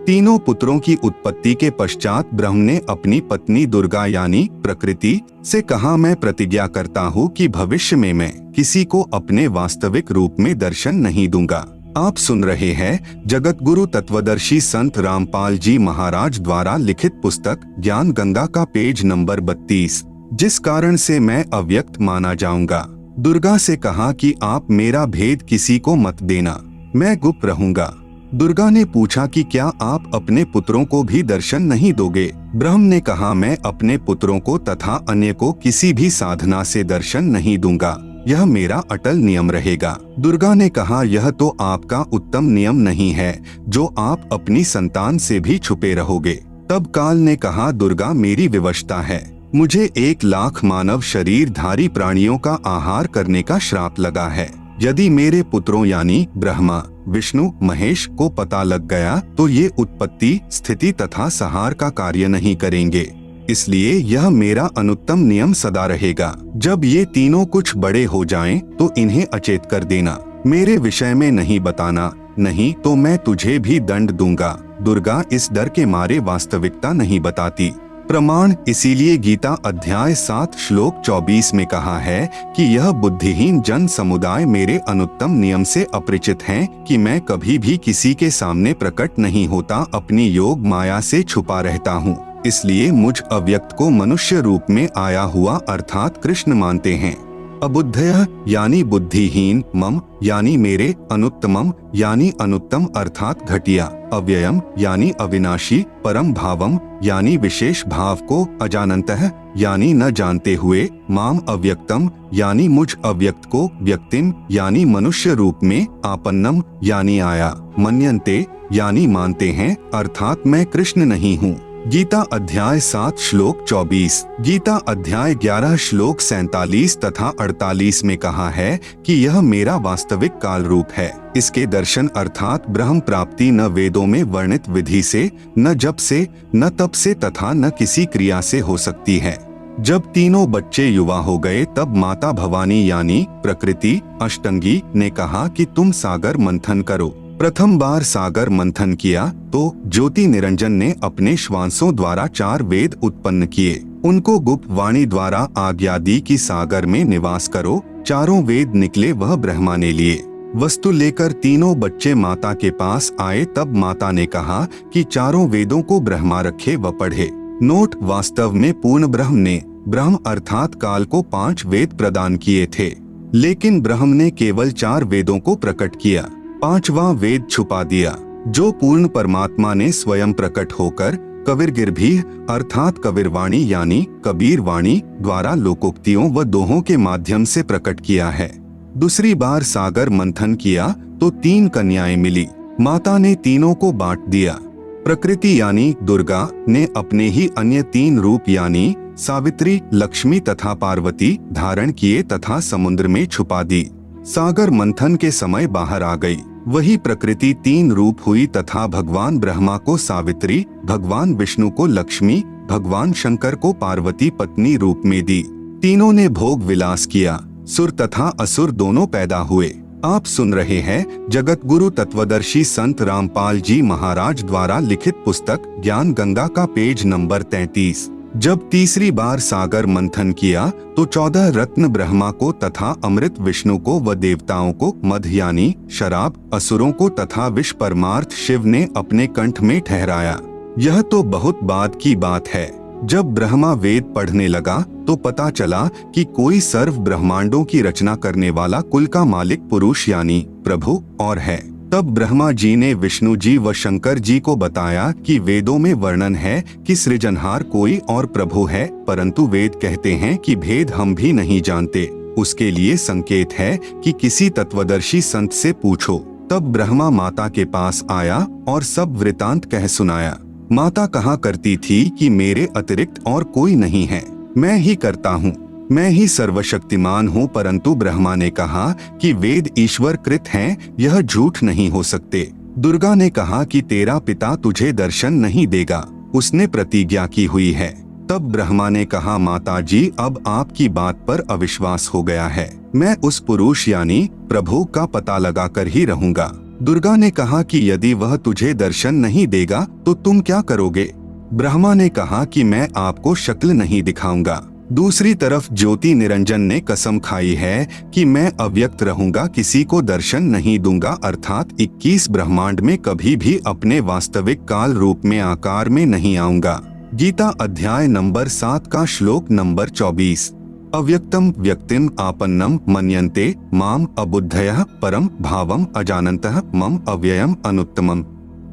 तीनों पुत्रों की उत्पत्ति के पश्चात ब्रह्म ने अपनी पत्नी दुर्गा यानी प्रकृति से कहा, मैं प्रतिज्ञा करता हूँ कि भविष्य में मैं किसी को अपने वास्तविक रूप में दर्शन नहीं दूंगा। आप सुन रहे हैं जगत गुरु तत्वदर्शी संत रामपाल जी महाराज द्वारा लिखित पुस्तक ज्ञान गंगा का पेज नंबर 32। जिस कारण से मैं अव्यक्त माना जाऊंगा। दुर्गा से कहा कि आप मेरा भेद किसी को मत देना, मैं गुप्त रहूंगा। दुर्गा ने पूछा कि क्या आप अपने पुत्रों को भी दर्शन नहीं दोगे? ब्रह्म ने कहा, मैं अपने पुत्रों को तथा अन्य को किसी भी साधना से दर्शन नहीं दूंगा। यह मेरा अटल नियम रहेगा। दुर्गा ने कहा, यह तो आपका उत्तम नियम नहीं है जो आप अपनी संतान से भी छुपे रहोगे। तब काल ने कहा, दुर्गा मेरी विवशता है, मुझे 1,00,000 मानव शरीरधारी प्राणियों का आहार करने का श्राप लगा है। यदि मेरे पुत्रों यानी ब्रह्मा, विष्णु, महेश को पता लग गया तो ये उत्पत्ति, स्थिति तथा संहार का कार्य नहीं करेंगे। इसलिए यह मेरा अनुत्तम नियम सदा रहेगा। जब ये तीनों कुछ बड़े हो जाएं तो इन्हें अचेत कर देना, मेरे विषय में नहीं बताना, नहीं तो मैं तुझे भी दंड दूंगा। दुर्गा इस डर के मारे वास्तविकता नहीं बताती। प्रमाण, इसीलिए गीता अध्याय 7 श्लोक 24 में कहा है कि यह बुद्धिहीन जन समुदाय मेरे अनुत्तम नियम से अपरिचित हैं कि मैं कभी भी किसी के सामने प्रकट नहीं होता, अपनी योग माया से छुपा रहता हूँ। इसलिए मुझ अव्यक्त को मनुष्य रूप में आया हुआ अर्थात कृष्ण मानते हैं। अबुद्धयः यानी बुद्धिहीन, मम यानी मेरे, अनुत्तमम यानी अनुत्तम अर्थात घटिया, अव्ययम यानी अविनाशी, परम भावम यानी विशेष भाव को, अजानन्तः यानी न जानते हुए, माम अव्यक्तम यानी मुझ अव्यक्त को, व्यक्तिम यानी मनुष्य रूप में, आपन्नम यानी आया, मन्यन्ते यानी मानते हैं अर्थात मैं कृष्ण नहीं हूँ। गीता अध्याय 7 श्लोक 24, गीता अध्याय 11 श्लोक 47 तथा 48 में कहा है कि यह मेरा वास्तविक काल रूप है। इसके दर्शन अर्थात ब्रह्म प्राप्ति न वेदों में वर्णित विधि से, न जप से, न तप से तथा न किसी क्रिया से हो सकती है। जब तीनों बच्चे युवा हो गए तब माता भवानी यानी प्रकृति अष्टंगी ने कहा कि तुम सागर मंथन करो। प्रथम बार सागर मंथन किया तो ज्योति निरंजन ने अपने श्वासों द्वारा 4 वेद उत्पन्न किए। उनको गुप्त वाणी द्वारा आज्ञा दी कि सागर में निवास करो। 4 वेद निकले वह ब्रह्मा ने लिए। वस्तु लेकर तीनों बच्चे माता के पास आए तब माता ने कहा कि 4 वेदों को ब्रह्मा रखे व पढ़े। नोट, वास्तव में पूर्ण ब्रह्म ने ब्रह्म अर्थात काल को 5 वेद प्रदान किए थे, लेकिन ब्रह्म ने केवल 4 वेदों को प्रकट किया, 5वां वेद छुपा दिया, जो पूर्ण परमात्मा ने स्वयं प्रकट होकर कबीरगिरभी अर्थात कबीरवाणी यानी कबीर वाणी द्वारा लोकोक्तियों व दोहों के माध्यम से प्रकट किया है। दूसरी बार सागर मंथन किया तो 3 कन्याएं मिली। माता ने तीनों को बांट दिया। प्रकृति यानी दुर्गा ने अपने ही अन्य 3 रूप यानी सावित्री, लक्ष्मी तथा पार्वती धारण किए तथा समुद्र में छुपा दी। सागर मंथन के समय बाहर आ गई। वही प्रकृति 3 रूप हुई तथा भगवान ब्रह्मा को सावित्री, भगवान विष्णु को लक्ष्मी, भगवान शंकर को पार्वती पत्नी रूप में दी। तीनों ने भोग विलास किया। सुर तथा असुर दोनों पैदा हुए। आप सुन रहे हैं जगत गुरु तत्वदर्शी संत रामपाल जी महाराज द्वारा लिखित पुस्तक ज्ञान गंगा का पेज नंबर 33। जब तीसरी बार सागर मंथन किया तो 14 रत्न ब्रह्मा को तथा अमृत विष्णु को व देवताओं को, मध यानी शराब असुरों को तथा विष परमार्थ शिव ने अपने कंठ में ठहराया। यह तो बहुत बाद की बात है। जब ब्रह्मा वेद पढ़ने लगा तो पता चला कि कोई सर्व ब्रह्मांडों की रचना करने वाला कुल का मालिक पुरुष यानी प्रभु और है। तब ब्रह्मा जी ने विष्णु जी व शंकर जी को बताया कि वेदों में वर्णन है कि सृजनहार कोई और प्रभु है, परंतु वेद कहते हैं कि भेद हम भी नहीं जानते। उसके लिए संकेत है कि किसी तत्वदर्शी संत से पूछो। तब ब्रह्मा माता के पास आया और सब वृतांत कह सुनाया। माता कहा करती थी कि मेरे अतिरिक्त और कोई नहीं है, मैं ही करता हूँ, मैं ही सर्वशक्तिमान हूँ। परंतु ब्रह्मा ने कहा कि वेद ईश्वर कृत हैं, यह झूठ नहीं हो सकते। दुर्गा ने कहा कि तेरा पिता तुझे दर्शन नहीं देगा, उसने प्रतिज्ञा की हुई है। तब ब्रह्मा ने कहा, माता जी अब आपकी बात पर अविश्वास हो गया है, मैं उस पुरुष यानी प्रभु का पता लगाकर ही रहूंगा। दुर्गा ने कहा कि यदि वह तुझे दर्शन नहीं देगा तो तुम क्या करोगे? ब्रह्मा ने कहा कि मैं आपको शक्ल नहीं दिखाऊंगा। दूसरी तरफ ज्योति निरंजन ने कसम खाई है कि मैं अव्यक्त रहूंगा, किसी को दर्शन नहीं दूंगा, अर्थात 21 ब्रह्मांड में कभी भी अपने वास्तविक काल रूप में आकार में नहीं आऊंगा। गीता अध्याय नंबर 7 का श्लोक नंबर 24। अव्यक्तम व्यक्तिम आपन्नम मन्यन्ते माम अबुद्धयः परम भावम अजानन्तः मम अव्ययम अनुत्तमम।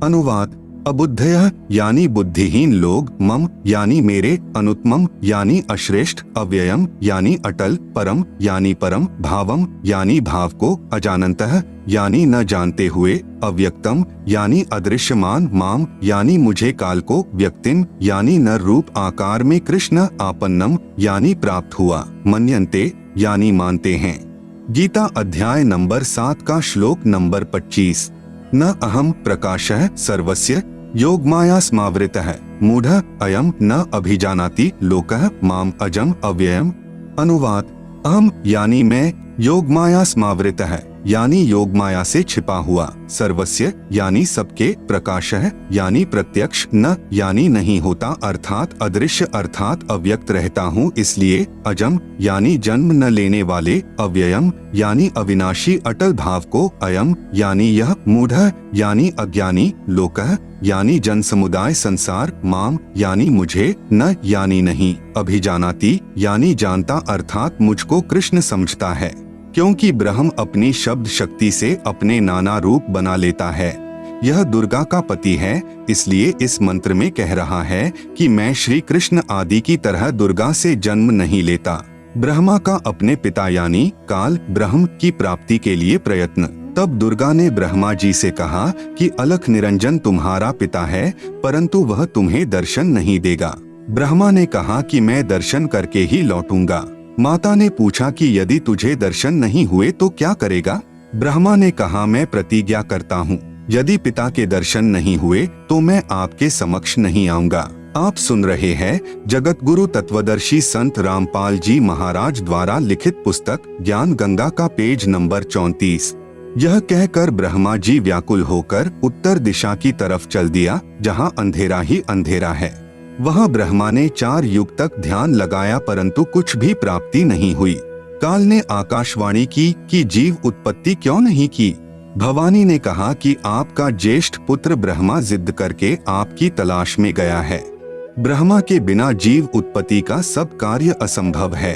अनुवाद, अबुद्धयः यानी बुद्धिहीन लोग, मम यानी मेरे, अनुत्तमम यानी अश्रेष्ठ, अव्ययम यानी अटल, परम यानी परम, भावम यानी भाव को, अजानन्तः यानी न जानते हुए, अव्यक्तम यानी अदृश्यमान, माम यानी मुझे, काल को, व्यक्तिम यानी न रूप आकार में, कृष्ण आपन्नम यानी प्राप्त हुआ, मन्यन्ते यानी मानते हैं। गीता अध्याय नंबर 7 का श्लोक नंबर 25। न अहम प्रकाशः सर्वस्य योगमाया स्मावृतः मूढ़ः अयम न अभिजानाति लोकः माम अजम अव्ययम। अनुवाद: अहम यानी मैं, योगमाया स्मावृतः यानी योगमाया से छिपा हुआ, सर्वस्य यानी सबके, प्रकाशः यानी प्रत्यक्ष, न यानी नहीं होता अर्थात अदृश्य अर्थात अव्यक्त रहता हूँ इसलिए, अजम यानी जन्म न लेने वाले, अव्ययम यानी अविनाशी अटल भाव को, अयम यानी यह, मूढ़ः यानी अज्ञानी, लोकः यानी जन समुदाय संसार, माम यानी मुझे, न यानी नहीं, अभिजानाति यानी जानता अर्थात मुझको कृष्ण समझता है, क्योंकि ब्रह्म अपनी शब्द शक्ति से अपने नाना रूप बना लेता है। यह दुर्गा का पति है, इसलिए इस मंत्र में कह रहा है कि मैं श्री कृष्ण आदि की तरह दुर्गा से जन्म नहीं लेता। ब्रह्मा का अपने पिता यानी काल ब्रह्म की प्राप्ति के लिए प्रयत्न। तब दुर्गा ने ब्रह्मा जी से कहा कि अलख निरंजन तुम्हारा पिता है, परंतु वह तुम्हें दर्शन नहीं देगा। ब्रह्मा ने कहा कि मैं दर्शन करके ही लौटूंगा। माता ने पूछा कि यदि तुझे दर्शन नहीं हुए तो क्या करेगा? ब्रह्मा ने कहा मैं प्रतिज्ञा करता हूँ, यदि पिता के दर्शन नहीं हुए तो मैं आपके समक्ष नहीं आऊंगा। आप सुन रहे हैं जगत गुरु तत्वदर्शी संत रामपाल जी महाराज द्वारा लिखित पुस्तक ज्ञान गंगा का पेज नंबर 34। यह कहकर ब्रह्मा जी व्याकुल होकर उत्तर दिशा की तरफ चल दिया, जहाँ अंधेरा ही अंधेरा है। वहाँ ब्रह्मा ने 4 युग तक ध्यान लगाया परंतु कुछ भी प्राप्ति नहीं हुई। काल ने आकाशवाणी की कि जीव उत्पत्ति क्यों नहीं की। भवानी ने कहा कि आपका ज्येष्ठ पुत्र ब्रह्मा जिद करके आपकी तलाश में गया है। ब्रह्मा के बिना जीव उत्पत्ति का सब कार्य असंभव है।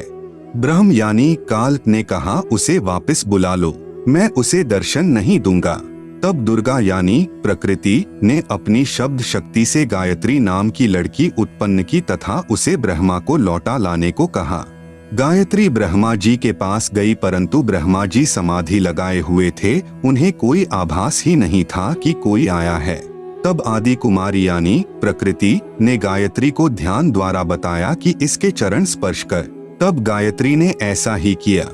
ब्रह्म यानी काल ने कहा उसे वापस बुला लो, मैं उसे दर्शन नहीं दूंगा। तब दुर्गा यानी प्रकृति ने अपनी शब्द शक्ति से गायत्री नाम की लड़की उत्पन्न की तथा उसे ब्रह्मा को लौटा लाने को कहा। गायत्री ब्रह्मा जी के पास गई परंतु ब्रह्मा जी समाधि लगाए हुए थे, उन्हें कोई आभास ही नहीं था कि कोई आया है। तब आदि कुमारी यानी प्रकृति ने गायत्री को ध्यान द्वारा बताया कि इसके चरण स्पर्श कर। तब गायत्री ने ऐसा ही किया।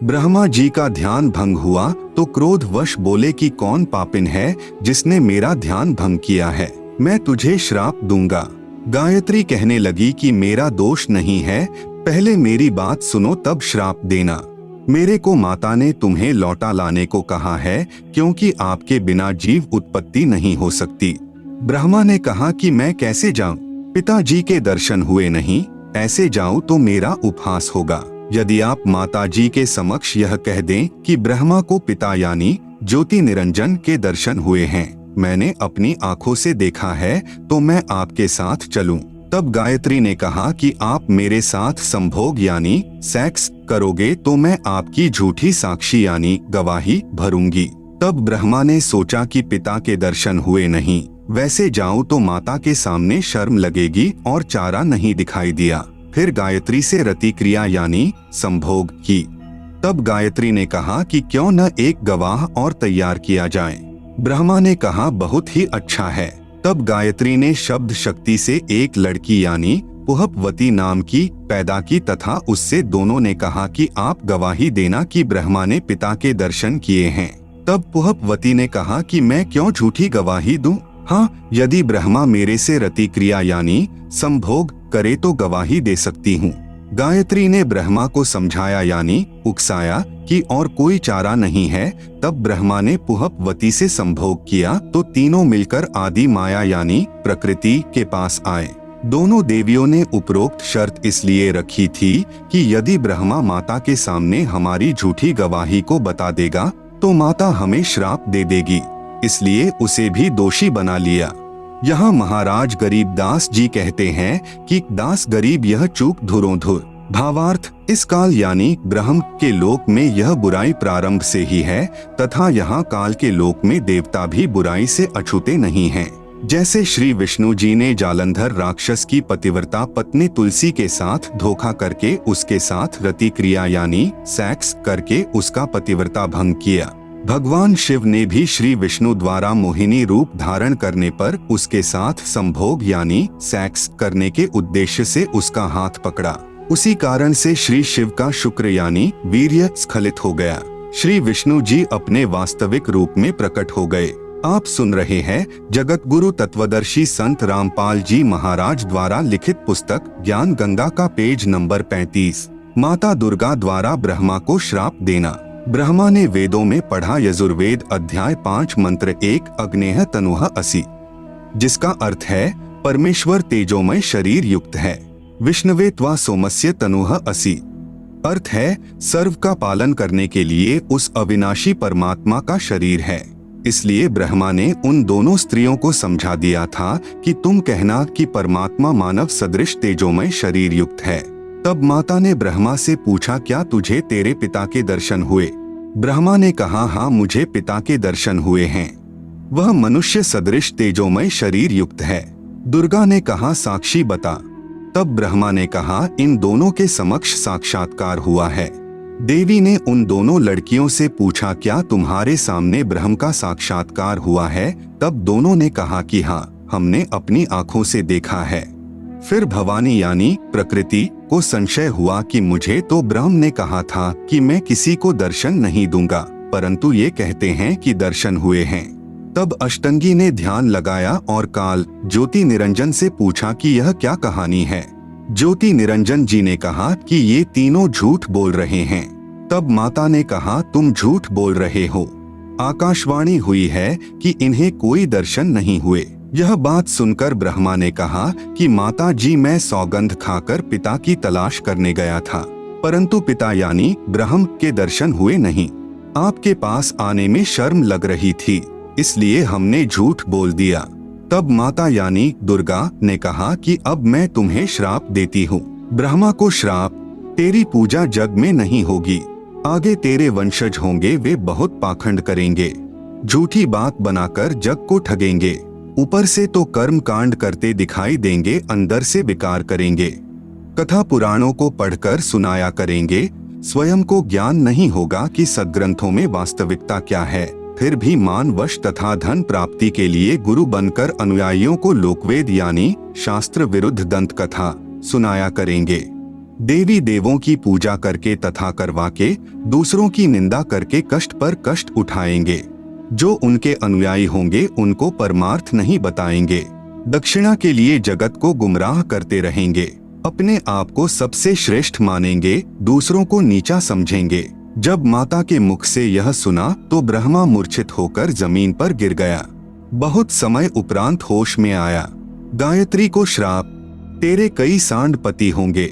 ब्रह्मा जी का ध्यान भंग हुआ तो क्रोधवश बोले कि कौन पापिन है जिसने मेरा ध्यान भंग किया है, मैं तुझे श्राप दूंगा। गायत्री कहने लगी कि मेरा दोष नहीं है, पहले मेरी बात सुनो तब श्राप देना। मेरे को माता ने तुम्हें लौटा लाने को कहा है क्योंकि आपके बिना जीव उत्पत्ति नहीं हो सकती। ब्रह्मा ने कहा कि मैं कैसे जाऊं, पिताजी के दर्शन हुए नहीं, ऐसे जाऊं तो मेरा उपहास होगा। यदि आप माता जी के समक्ष यह कह दें कि ब्रह्मा को पिता यानी ज्योति निरंजन के दर्शन हुए हैं, मैंने अपनी आंखों से देखा है, तो मैं आपके साथ चलूं। तब गायत्री ने कहा कि आप मेरे साथ संभोग यानी सेक्स करोगे तो मैं आपकी झूठी साक्षी यानी गवाही भरूंगी। तब ब्रह्मा ने सोचा कि पिता के दर्शन हुए नहीं, वैसे जाऊं तो माता के सामने शर्म लगेगी और चारा नहीं दिखाई दिया। फिर गायत्री से रति क्रिया यानी संभोग की। तब गायत्री ने कहा कि क्यों न एक गवाह और तैयार किया जाए। ब्रह्मा ने कहा बहुत ही अच्छा है। तब गायत्री ने शब्द शक्ति से एक लड़की यानी पुहपवती नाम की पैदा की तथा उससे दोनों ने कहा कि आप गवाही देना कि ब्रह्मा ने पिता के दर्शन किए हैं। तब पुहपवती ने कहा कि मैं क्यों झूठी गवाही दूं? हाँ, यदि ब्रह्मा मेरे से रति क्रिया यानी संभोग करे तो गवाही दे सकती हूँ। गायत्री ने ब्रह्मा को समझाया यानी उकसाया कि और कोई चारा नहीं है। तब ब्रह्मा ने पुहपवती से संभोग किया तो तीनों मिलकर आदि माया यानी प्रकृति के पास आए। दोनों देवियों ने उपरोक्त शर्त इसलिए रखी थी कि यदि ब्रह्मा माता के सामने हमारी झूठी गवाही को बता देगा तो माता हमें श्राप दे देगी, इसलिए उसे भी दोषी बना लिया। यहाँ महाराज गरीब दास जी कहते हैं कि दास गरीब यह चूक धुरोधुर। भावार्थ, इस काल यानी ब्रह्म के लोक में यह बुराई प्रारंभ से ही है तथा यहाँ काल के लोक में देवता भी बुराई से अछूते नहीं हैं। जैसे श्री विष्णु जी ने जालंधर राक्षस की पतिव्रता पत्नी तुलसी के साथ धोखा करके उसके साथ रति क्रिया यानी सेक्स करके उसका पतिव्रता भंग किया, भगवान शिव ने भी श्री विष्णु द्वारा मोहिनी रूप धारण करने पर उसके साथ संभोग यानी सेक्स करने के उद्देश्य से उसका हाथ पकड़ा। उसी कारण से श्री शिव का शुक्र यानी वीर्य स्खलित हो गया। श्री विष्णु जी अपने वास्तविक रूप में प्रकट हो गए। आप सुन रहे हैं जगत गुरु तत्वदर्शी संत रामपाल जी महाराज द्वारा लिखित पुस्तक ज्ञान गंगा का पेज नंबर 35। माता दुर्गा द्वारा ब्रह्मा को श्राप देना। ब्रह्मा ने वेदों में पढ़ा यजुर्वेद अध्याय 5 मंत्र 1 अग्नेह तनुह असि, जिसका अर्थ है परमेश्वर तेजोमय शरीर युक्त है। विष्णवे त्वा सोमस्य तनुह असि, अर्थ है सर्व का पालन करने के लिए उस अविनाशी परमात्मा का शरीर है। इसलिए ब्रह्मा ने उन दोनों स्त्रियों को समझा दिया था कि तुम कहना कि परमात्मा मानव सदृश तेजोमय शरीर युक्त है। तब माता ने ब्रह्मा से पूछा, क्या तुझे तेरे पिता के दर्शन हुए? ब्रह्मा ने कहा, हाँ मुझे पिता के दर्शन हुए हैं, वह मनुष्य सदृश तेजोमय शरीर युक्त है। दुर्गा ने कहा, साक्षी बता। तब ब्रह्मा ने कहा, इन दोनों के समक्ष साक्षात्कार हुआ है। देवी ने उन दोनों लड़कियों से पूछा, क्या तुम्हारे सामने ब्रह्म का साक्षात्कार हुआ है? तब दोनों ने कहा कि हाँ, हमने अपनी आंखों से देखा है। फिर भवानी यानी प्रकृति को संशय हुआ कि मुझे तो ब्रह्म ने कहा था कि मैं किसी को दर्शन नहीं दूंगा, परंतु ये कहते हैं कि दर्शन हुए हैं। तब अष्टंगी ने ध्यान लगाया और काल ज्योति निरंजन से पूछा कि यह क्या कहानी है। ज्योति निरंजन जी ने कहा कि ये तीनों झूठ बोल रहे हैं। तब माता ने कहा, तुम झूठ बोल रहे हो। आकाशवाणी हुई है कि इन्हें कोई दर्शन नहीं हुए। यह बात सुनकर ब्रह्मा ने कहा कि माता जी, मैं सौगंध खाकर पिता की तलाश करने गया था, परंतु पिता यानी ब्रह्म के दर्शन हुए नहीं। आपके पास आने में शर्म लग रही थी, इसलिए हमने झूठ बोल दिया। तब माता यानी दुर्गा ने कहा कि अब मैं तुम्हें श्राप देती हूँ। ब्रह्मा को श्राप, तेरी पूजा जग में नहीं होगी। आगे तेरे वंशज होंगे, वे बहुत पाखंड करेंगे, झूठी बात बनाकर जग को ठगेंगे। ऊपर से तो कर्म कांड करते दिखाई देंगे, अंदर से विकार करेंगे। कथा पुराणों को पढ़कर सुनाया करेंगे, स्वयं को ज्ञान नहीं होगा कि सद्ग्रंथों में वास्तविकता क्या है। फिर भी मानवश तथा धन प्राप्ति के लिए गुरु बनकर अनुयायियों को लोकवेद यानी शास्त्र विरुद्ध दंत कथा सुनाया करेंगे। देवी देवों की पूजा करके तथा करवा के दूसरों की निंदा करके कष्ट पर कष्ट उठाएंगे। जो उनके अनुयायी होंगे उनको परमार्थ नहीं बताएंगे, दक्षिणा के लिए जगत को गुमराह करते रहेंगे। अपने आप को सबसे श्रेष्ठ मानेंगे, दूसरों को नीचा समझेंगे। जब माता के मुख से यह सुना तो ब्रह्मा मूर्छित होकर जमीन पर गिर गया। बहुत समय उपरांत होश में आया। गायत्री को श्राप, तेरे कई सांड पति होंगे,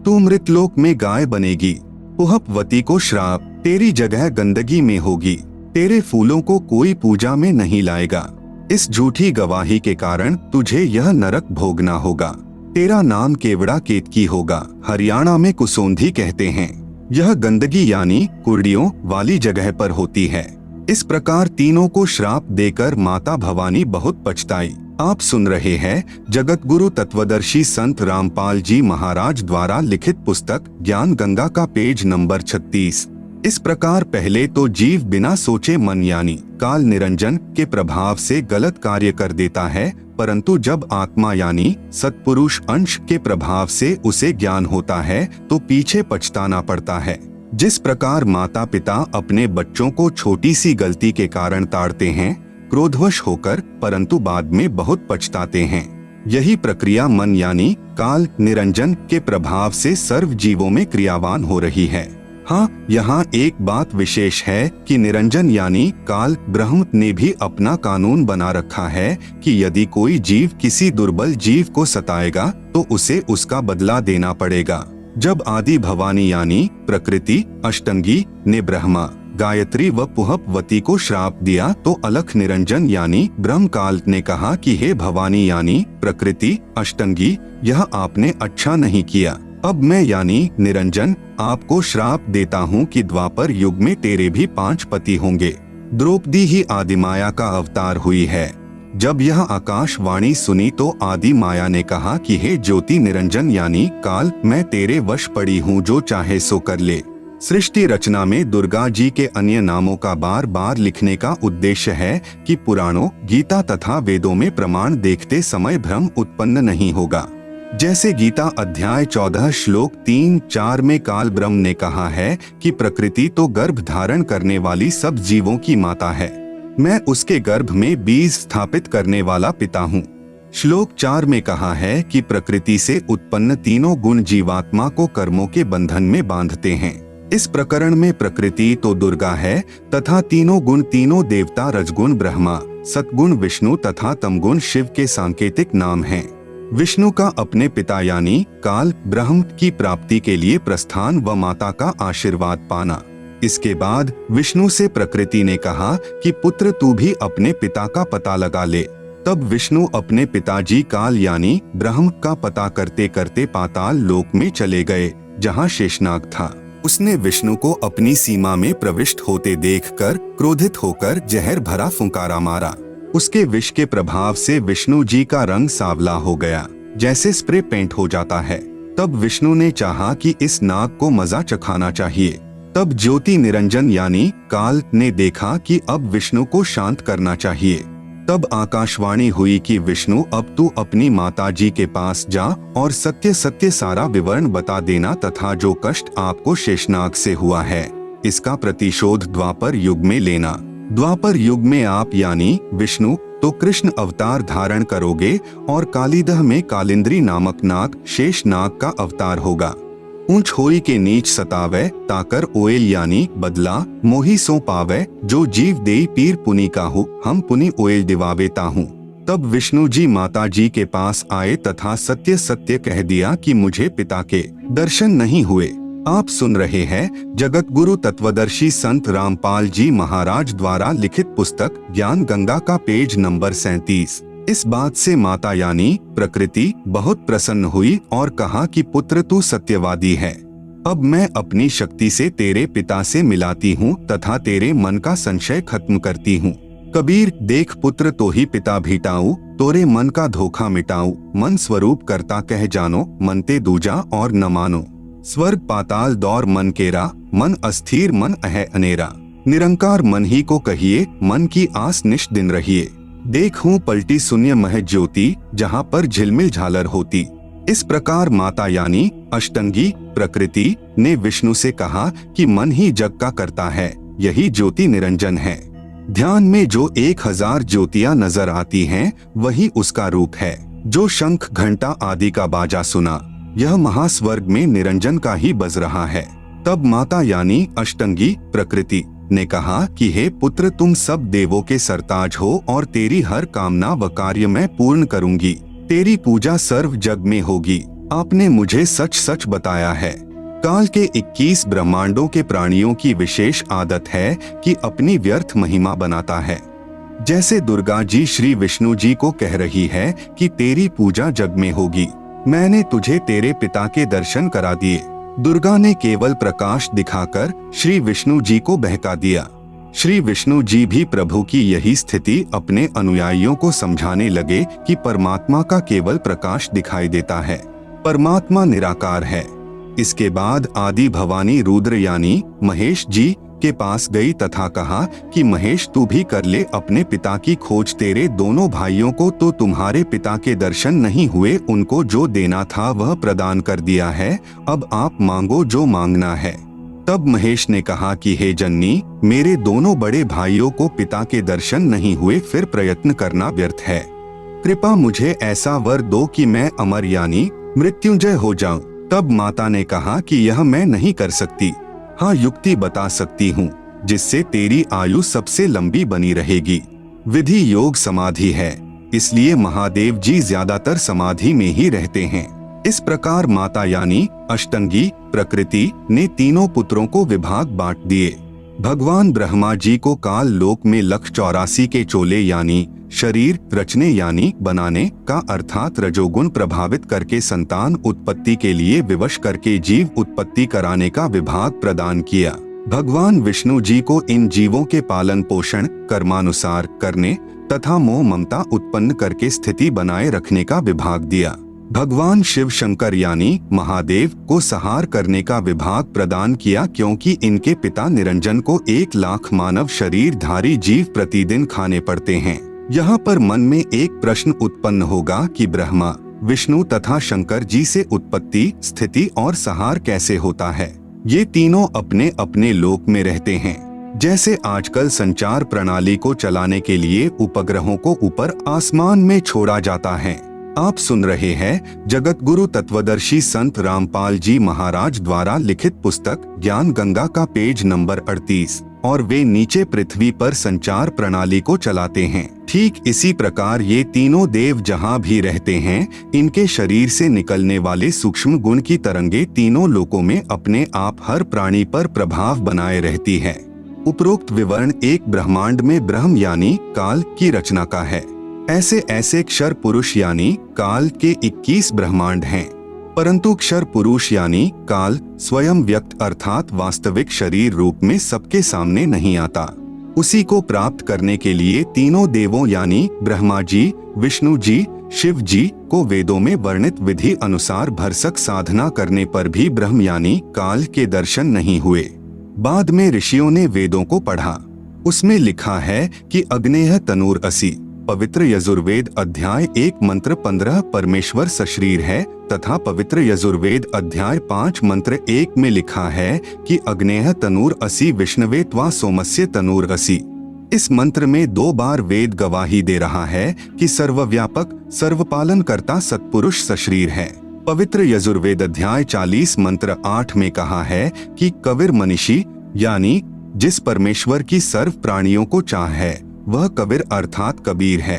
तू मृतलोक में गाय बनेगी। पुहपवती को श्राप, तेरी जगह गंदगी में होगी, तेरे फूलों को कोई पूजा में नहीं लाएगा। इस झूठी गवाही के कारण तुझे यह नरक भोगना होगा। तेरा नाम केवड़ा केतकी होगा। हरियाणा में कुसोंधी कहते हैं। यह गंदगी यानी कुर्डियों वाली जगह पर होती है। इस प्रकार तीनों को श्राप देकर माता भवानी बहुत पछताई। आप सुन रहे हैं जगत गुरु तत्वदर्शी संत रामपाल जी महाराज द्वारा लिखित पुस्तक ज्ञान गंगा का पेज नंबर 36। इस प्रकार पहले तो जीव बिना सोचे मन यानी काल निरंजन के प्रभाव से गलत कार्य कर देता है, परंतु जब आत्मा यानी सत्पुरुष अंश के प्रभाव से उसे ज्ञान होता है तो पीछे पछताना पड़ता है। जिस प्रकार माता पिता अपने बच्चों को छोटी सी गलती के कारण ताड़ते हैं क्रोधवश होकर, परंतु बाद में बहुत पछताते हैं, यही प्रक्रिया मन यानी काल निरंजन के प्रभाव से सर्व जीवों में क्रियावान हो रही है। हाँ, यहाँ एक बात विशेष है कि निरंजन यानी काल ब्रह्म ने भी अपना कानून बना रखा है कि यदि कोई जीव किसी दुर्बल जीव को सताएगा तो उसे उसका बदला देना पड़ेगा। जब आदि भवानी यानी प्रकृति अष्टंगी ने ब्रह्मा, गायत्री व पुहपवती को श्राप दिया तो अलख निरंजन यानी ब्रह्मकाल ने कहा कि हे भवानी यानी प्रकृति अष्टंगी, यह आपने अच्छा नहीं किया। अब मैं यानी निरंजन आपको श्राप देता हूँ कि द्वापर युग में तेरे भी 5 पति होंगे। द्रौपदी ही आदिमाया का अवतार हुई है। जब यह आकाशवाणी सुनी तो आदि माया ने कहा कि हे ज्योति निरंजन यानी काल, मैं तेरे वश पड़ी हूँ, जो चाहे सो कर ले। सृष्टि रचना में दुर्गा जी के अन्य नामों का बार बार लिखने का उद्देश्य है कि पुराणों, गीता तथा वेदों में प्रमाण देखते समय भ्रम उत्पन्न नहीं होगा। जैसे गीता अध्याय 14 श्लोक 3-4 में काल ब्रह्म ने कहा है कि प्रकृति तो गर्भ धारण करने वाली सब जीवों की माता है, मैं उसके गर्भ में बीज स्थापित करने वाला पिता हूँ। श्लोक 4 में कहा है कि प्रकृति से उत्पन्न तीनों गुण जीवात्मा को कर्मों के बंधन में बांधते हैं। इस प्रकरण में प्रकृति तो दुर्गा है तथा तीनों गुण तीनों देवता रजगुण ब्रह्मा, सतगुण विष्णु तथा तमगुण शिव के सांकेतिक नाम हैं। विष्णु का अपने पिता यानी काल ब्रह्म की प्राप्ति के लिए प्रस्थान व माता का आशीर्वाद पाना। इसके बाद विष्णु से प्रकृति ने कहा कि पुत्र तू भी अपने पिता का पता लगा ले। तब विष्णु अपने पिताजी काल यानी ब्रह्म का पता करते करते पाताल लोक में चले गए, जहाँ शेषनाग था। उसने विष्णु को अपनी सीमा में प्रविष्ट होते देखकर क्रोधित होकर जहर भरा फुंकारा मारा। उसके विष के प्रभाव से विष्णु जी का रंग सांवला हो गया, जैसे स्प्रे पेंट हो जाता है। तब विष्णु ने चाहा कि इस नाग को मजा चखाना चाहिए। तब ज्योति निरंजन यानी काल ने देखा कि अब विष्णु को शांत करना चाहिए। तब आकाशवाणी हुई कि विष्णु, अब तू अपनी माता जी के पास जा और सत्य सत्य सारा विवरण बता देना तथा जो कष्ट आपको शेषनाग से हुआ है, इसका प्रतिशोध द्वापर युग में लेना। द्वापर युग में आप यानी विष्णु तो कृष्ण अवतार धारण करोगे और कालीदह में कालिंद्री नामक नाग शेषनाग का अवतार होगा। ऊंच होई के नीच सतावे ताकर ओएल यानी बदला मोही सो पावे, जो जीव देई पीर पुनि काहू हम पुनि ओएल दिवावे ताहू। तब विष्णु जी माता जी के पास आए तथा सत्य सत्य कह दिया कि मुझे पिता के दर्शन नहीं हुए। आप सुन रहे हैं जगत गुरु तत्वदर्शी संत रामपाल जी महाराज द्वारा लिखित पुस्तक ज्ञान गंगा का पेज नंबर 37। इस बात से माता यानी प्रकृति बहुत प्रसन्न हुई और कहा कि पुत्र तू सत्यवादी है। अब मैं अपनी शक्ति से तेरे पिता से मिलाती हूँ तथा तेरे मन का संशय खत्म करती हूँ। कबीर देख पुत्र तो ही पिता भीटाऊ, तोरे मन का धोखा मिटाऊ। मन स्वरूप करता कह जानो, मनते दूजा और न मानो। स्वर्ग पाताल दौर मन केरा, मन अस्थिर मन अह अनेरा। निरंकार मन ही को कहिए, मन की आस निश दिन रहिए। देखूं पलटी शून्य मह ज्योति, जहाँ पर झिलमिल झालर होती। इस प्रकार माता यानी अष्टंगी प्रकृति ने विष्णु से कहा कि मन ही जग का करता है, यही ज्योति निरंजन है। ध्यान में जो 1000 ज्योतियां नजर आती हैं, वही उसका रूप है। जो शंख घंटा आदि का बाजा सुना, यह महास्वर्ग में निरंजन का ही बज रहा है। तब माता यानी अष्टंगी प्रकृति ने कहा कि हे पुत्र, तुम सब देवों के सरताज हो और तेरी हर कामना व कार्य मैं पूर्ण करूंगी। तेरी पूजा सर्व जग में होगी। आपने मुझे सच सच बताया है। काल के 21 ब्रह्मांडों के प्राणियों की विशेष आदत है कि अपनी व्यर्थ महिमा बनाता है। जैसे दुर्गा जी श्री विष्णु जी को कह रही है कि तेरी पूजा जग में होगी, मैंने तुझे तेरे पिता के दर्शन करा दिए। दुर्गा ने केवल प्रकाश दिखाकर श्री विष्णु जी को बहका दिया। श्री विष्णु जी भी प्रभु की यही स्थिति अपने अनुयायियों को समझाने लगे कि परमात्मा का केवल प्रकाश दिखाई देता है, परमात्मा निराकार है। इसके बाद आदि भवानी रुद्र यानी महेश जी के पास गई तथा कहा कि महेश तू भी कर ले अपने पिता की खोज। तेरे दोनों भाइयों को तो तुम्हारे पिता के दर्शन नहीं हुए, उनको जो देना था वह प्रदान कर दिया है, अब आप मांगो जो मांगना है। तब महेश ने कहा कि हे जननी, मेरे दोनों बड़े भाइयों को पिता के दर्शन नहीं हुए, फिर प्रयत्न करना व्यर्थ है। कृपा मुझे ऐसा वर दो कि मैं अमर यानी मृत्युंजय हो जाऊं। तब माता ने कहा कि यह मैं नहीं कर सकती, हाँ युक्ति बता सकती हूँ जिससे तेरी आयु सबसे लंबी बनी रहेगी। विधि योग समाधि है, इसलिए महादेव जी ज्यादातर समाधि में ही रहते हैं। इस प्रकार माता यानी अष्टंगी प्रकृति ने तीनों पुत्रों को विभाग बांट दिए। भगवान ब्रह्मा जी को काल लोक में 184 के चोले यानी शरीर रचने यानी बनाने का अर्थात रजोगुण प्रभावित करके संतान उत्पत्ति के लिए विवश करके जीव उत्पत्ति कराने का विभाग प्रदान किया। भगवान विष्णु जी को इन जीवों के पालन पोषण कर्मानुसार करने तथा मोह ममता उत्पन्न करके स्थिति बनाए रखने का विभाग दिया। भगवान शिव शंकर यानी महादेव को संहार करने का विभाग प्रदान किया, क्योंकि इनके पिता निरंजन को 1 लाख मानव शरीरधारी जीव प्रतिदिन खाने पड़ते हैं। यहाँ पर मन में एक प्रश्न उत्पन्न होगा कि ब्रह्मा, विष्णु तथा शंकर जी से उत्पत्ति, स्थिति और संहार कैसे होता है। ये तीनों अपने अपने लोक में रहते हैं। जैसे आजकल संचार प्रणाली को चलाने के लिए उपग्रहों को ऊपर आसमान में छोड़ा जाता है। आप सुन रहे हैं जगत गुरु तत्वदर्शी संत रामपाल जी महाराज द्वारा लिखित पुस्तक ज्ञान गंगा का पेज नंबर 38, और वे नीचे पृथ्वी पर संचार प्रणाली को चलाते हैं। ठीक इसी प्रकार ये तीनों देव जहाँ भी रहते हैं, इनके शरीर से निकलने वाले सूक्ष्म गुण की तरंगे तीनों लोकों में अपने आप हर प्राणी पर प्रभाव बनाए रहती है। उपरोक्त विवरण एक ब्रह्मांड में ब्रह्म यानी काल की रचना का है। ऐसे क्षर पुरुष यानी काल के 21 ब्रह्मांड हैं, परंतु क्षर पुरुष यानी काल स्वयं व्यक्त अर्थात वास्तविक शरीर रूप में सबके सामने नहीं आता। उसी को प्राप्त करने के लिए तीनों देवों यानी ब्रह्मा जी, विष्णु जी, शिव जी को वेदों में वर्णित विधि अनुसार भरसक साधना करने पर भी ब्रह्म यानी काल के दर्शन नहीं हुए। बाद में ऋषियों ने वेदों को पढ़ा। उसमें लिखा है कि अग्नेय तनूर असि, पवित्र यजुर्वेद अध्याय 1 मंत्र 15 परमेश्वर सशरीर है, तथा पवित्र यजुर्वेद अध्याय 5 मंत्र 1 में लिखा है कि अग्नेय तनूर असि विष्णवे त्वा सोमस्य तनूर असि। इस मंत्र में 2 बार वेद गवाही दे रहा है कि सर्वव्यापक सर्वपालन करता सत्पुरुष सशरीर है। पवित्र यजुर्वेद अध्याय 40 मंत्र 8 में कहा है कि कबीर मनीषी यानी जिस परमेश्वर की सर्व प्राणियों को चाह है वह कबीर अर्थात कबीर है।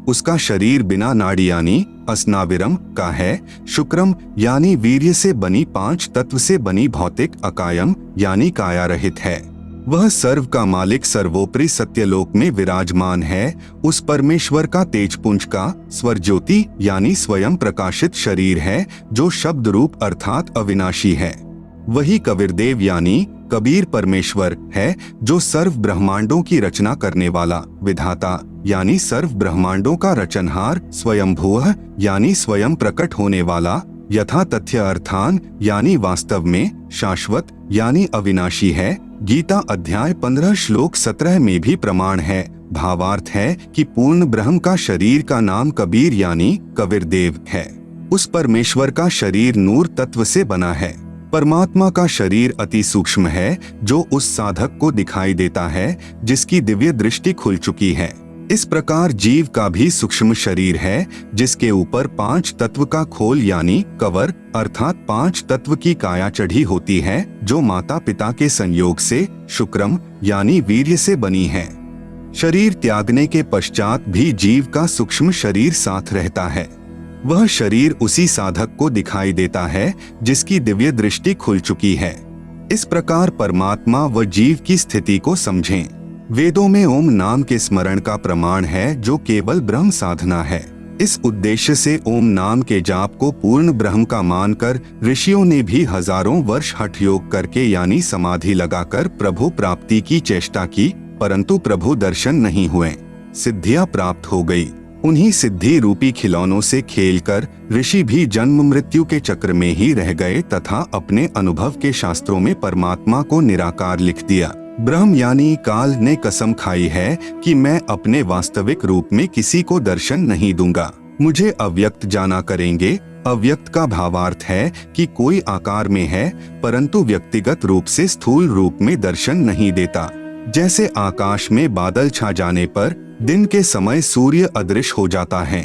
उसका शरीर बिना नाड़ी यानी अस्नाविरम का है। शुक्रम यानी वीर्य से बनी 5 तत्व से बनी भौतिक अकायम यानी काया रहित है। वह सर्व का मालिक सर्वोपरि सत्यलोक में विराजमान है। उस परमेश्वर का तेजपुंज का स्वर ज्योति यानी स्वयं प्रकाशित शरीर है, जो शब्द रूप अर्थात अविनाशी है। वही कबीरदेव यानी कबीर परमेश्वर है, जो सर्व ब्रह्मांडों की रचना करने वाला विधाता यानी सर्व ब्रह्मांडों का रचनहार, स्वयंभुव यानी स्वयं प्रकट होने वाला, यथा तथ्य अर्थान यानी वास्तव में, शाश्वत यानी अविनाशी है। गीता अध्याय 15 श्लोक 17 में भी प्रमाण है। भावार्थ है कि पूर्ण ब्रह्म का शरीर का नाम कबीर यानी कबीरदेव है। उस परमेश्वर का शरीर नूर तत्व से बना है। परमात्मा का शरीर अति सूक्ष्म है, जो उस साधक को दिखाई देता है जिसकी दिव्य दृष्टि खुल चुकी है। इस प्रकार जीव का भी सूक्ष्म शरीर है, जिसके ऊपर 5 तत्व का खोल यानी कवर अर्थात 5 तत्व की काया चढ़ी होती है, जो माता पिता के संयोग से शुक्रम यानी वीर्य से बनी है। शरीर त्यागने के पश्चात भी जीव का सूक्ष्म शरीर साथ रहता है। वह शरीर उसी साधक को दिखाई देता है जिसकी दिव्य दृष्टि खुल चुकी है। इस प्रकार परमात्मा व जीव की स्थिति को समझें। वेदों में ओम नाम के स्मरण का प्रमाण है, जो केवल ब्रह्म साधना है। इस उद्देश्य से ओम नाम के जाप को पूर्ण ब्रह्म का मानकर ऋषियों ने भी हजारों वर्ष हठ योग करके यानी समाधि लगाकर प्रभु प्राप्ति की चेष्टा की, परंतु प्रभु दर्शन नहीं हुए। सिद्धियां प्राप्त हो गई। उन्हीं सिद्धि रूपी खिलौनों से खेलकर ऋषि भी जन्म मृत्यु के चक्र में ही रह गए तथा अपने अनुभव के शास्त्रों में परमात्मा को निराकार लिख दिया। ब्रह्म यानी काल ने कसम खाई है कि मैं अपने वास्तविक रूप में किसी को दर्शन नहीं दूंगा, मुझे अव्यक्त जाना करेंगे। अव्यक्त का भावार्थ है कि कोई आकार में है परंतु व्यक्तिगत रूप से स्थूल रूप में दर्शन नहीं देता। जैसे आकाश में बादल छा जाने पर दिन के समय सूर्य अदृश्य हो जाता है,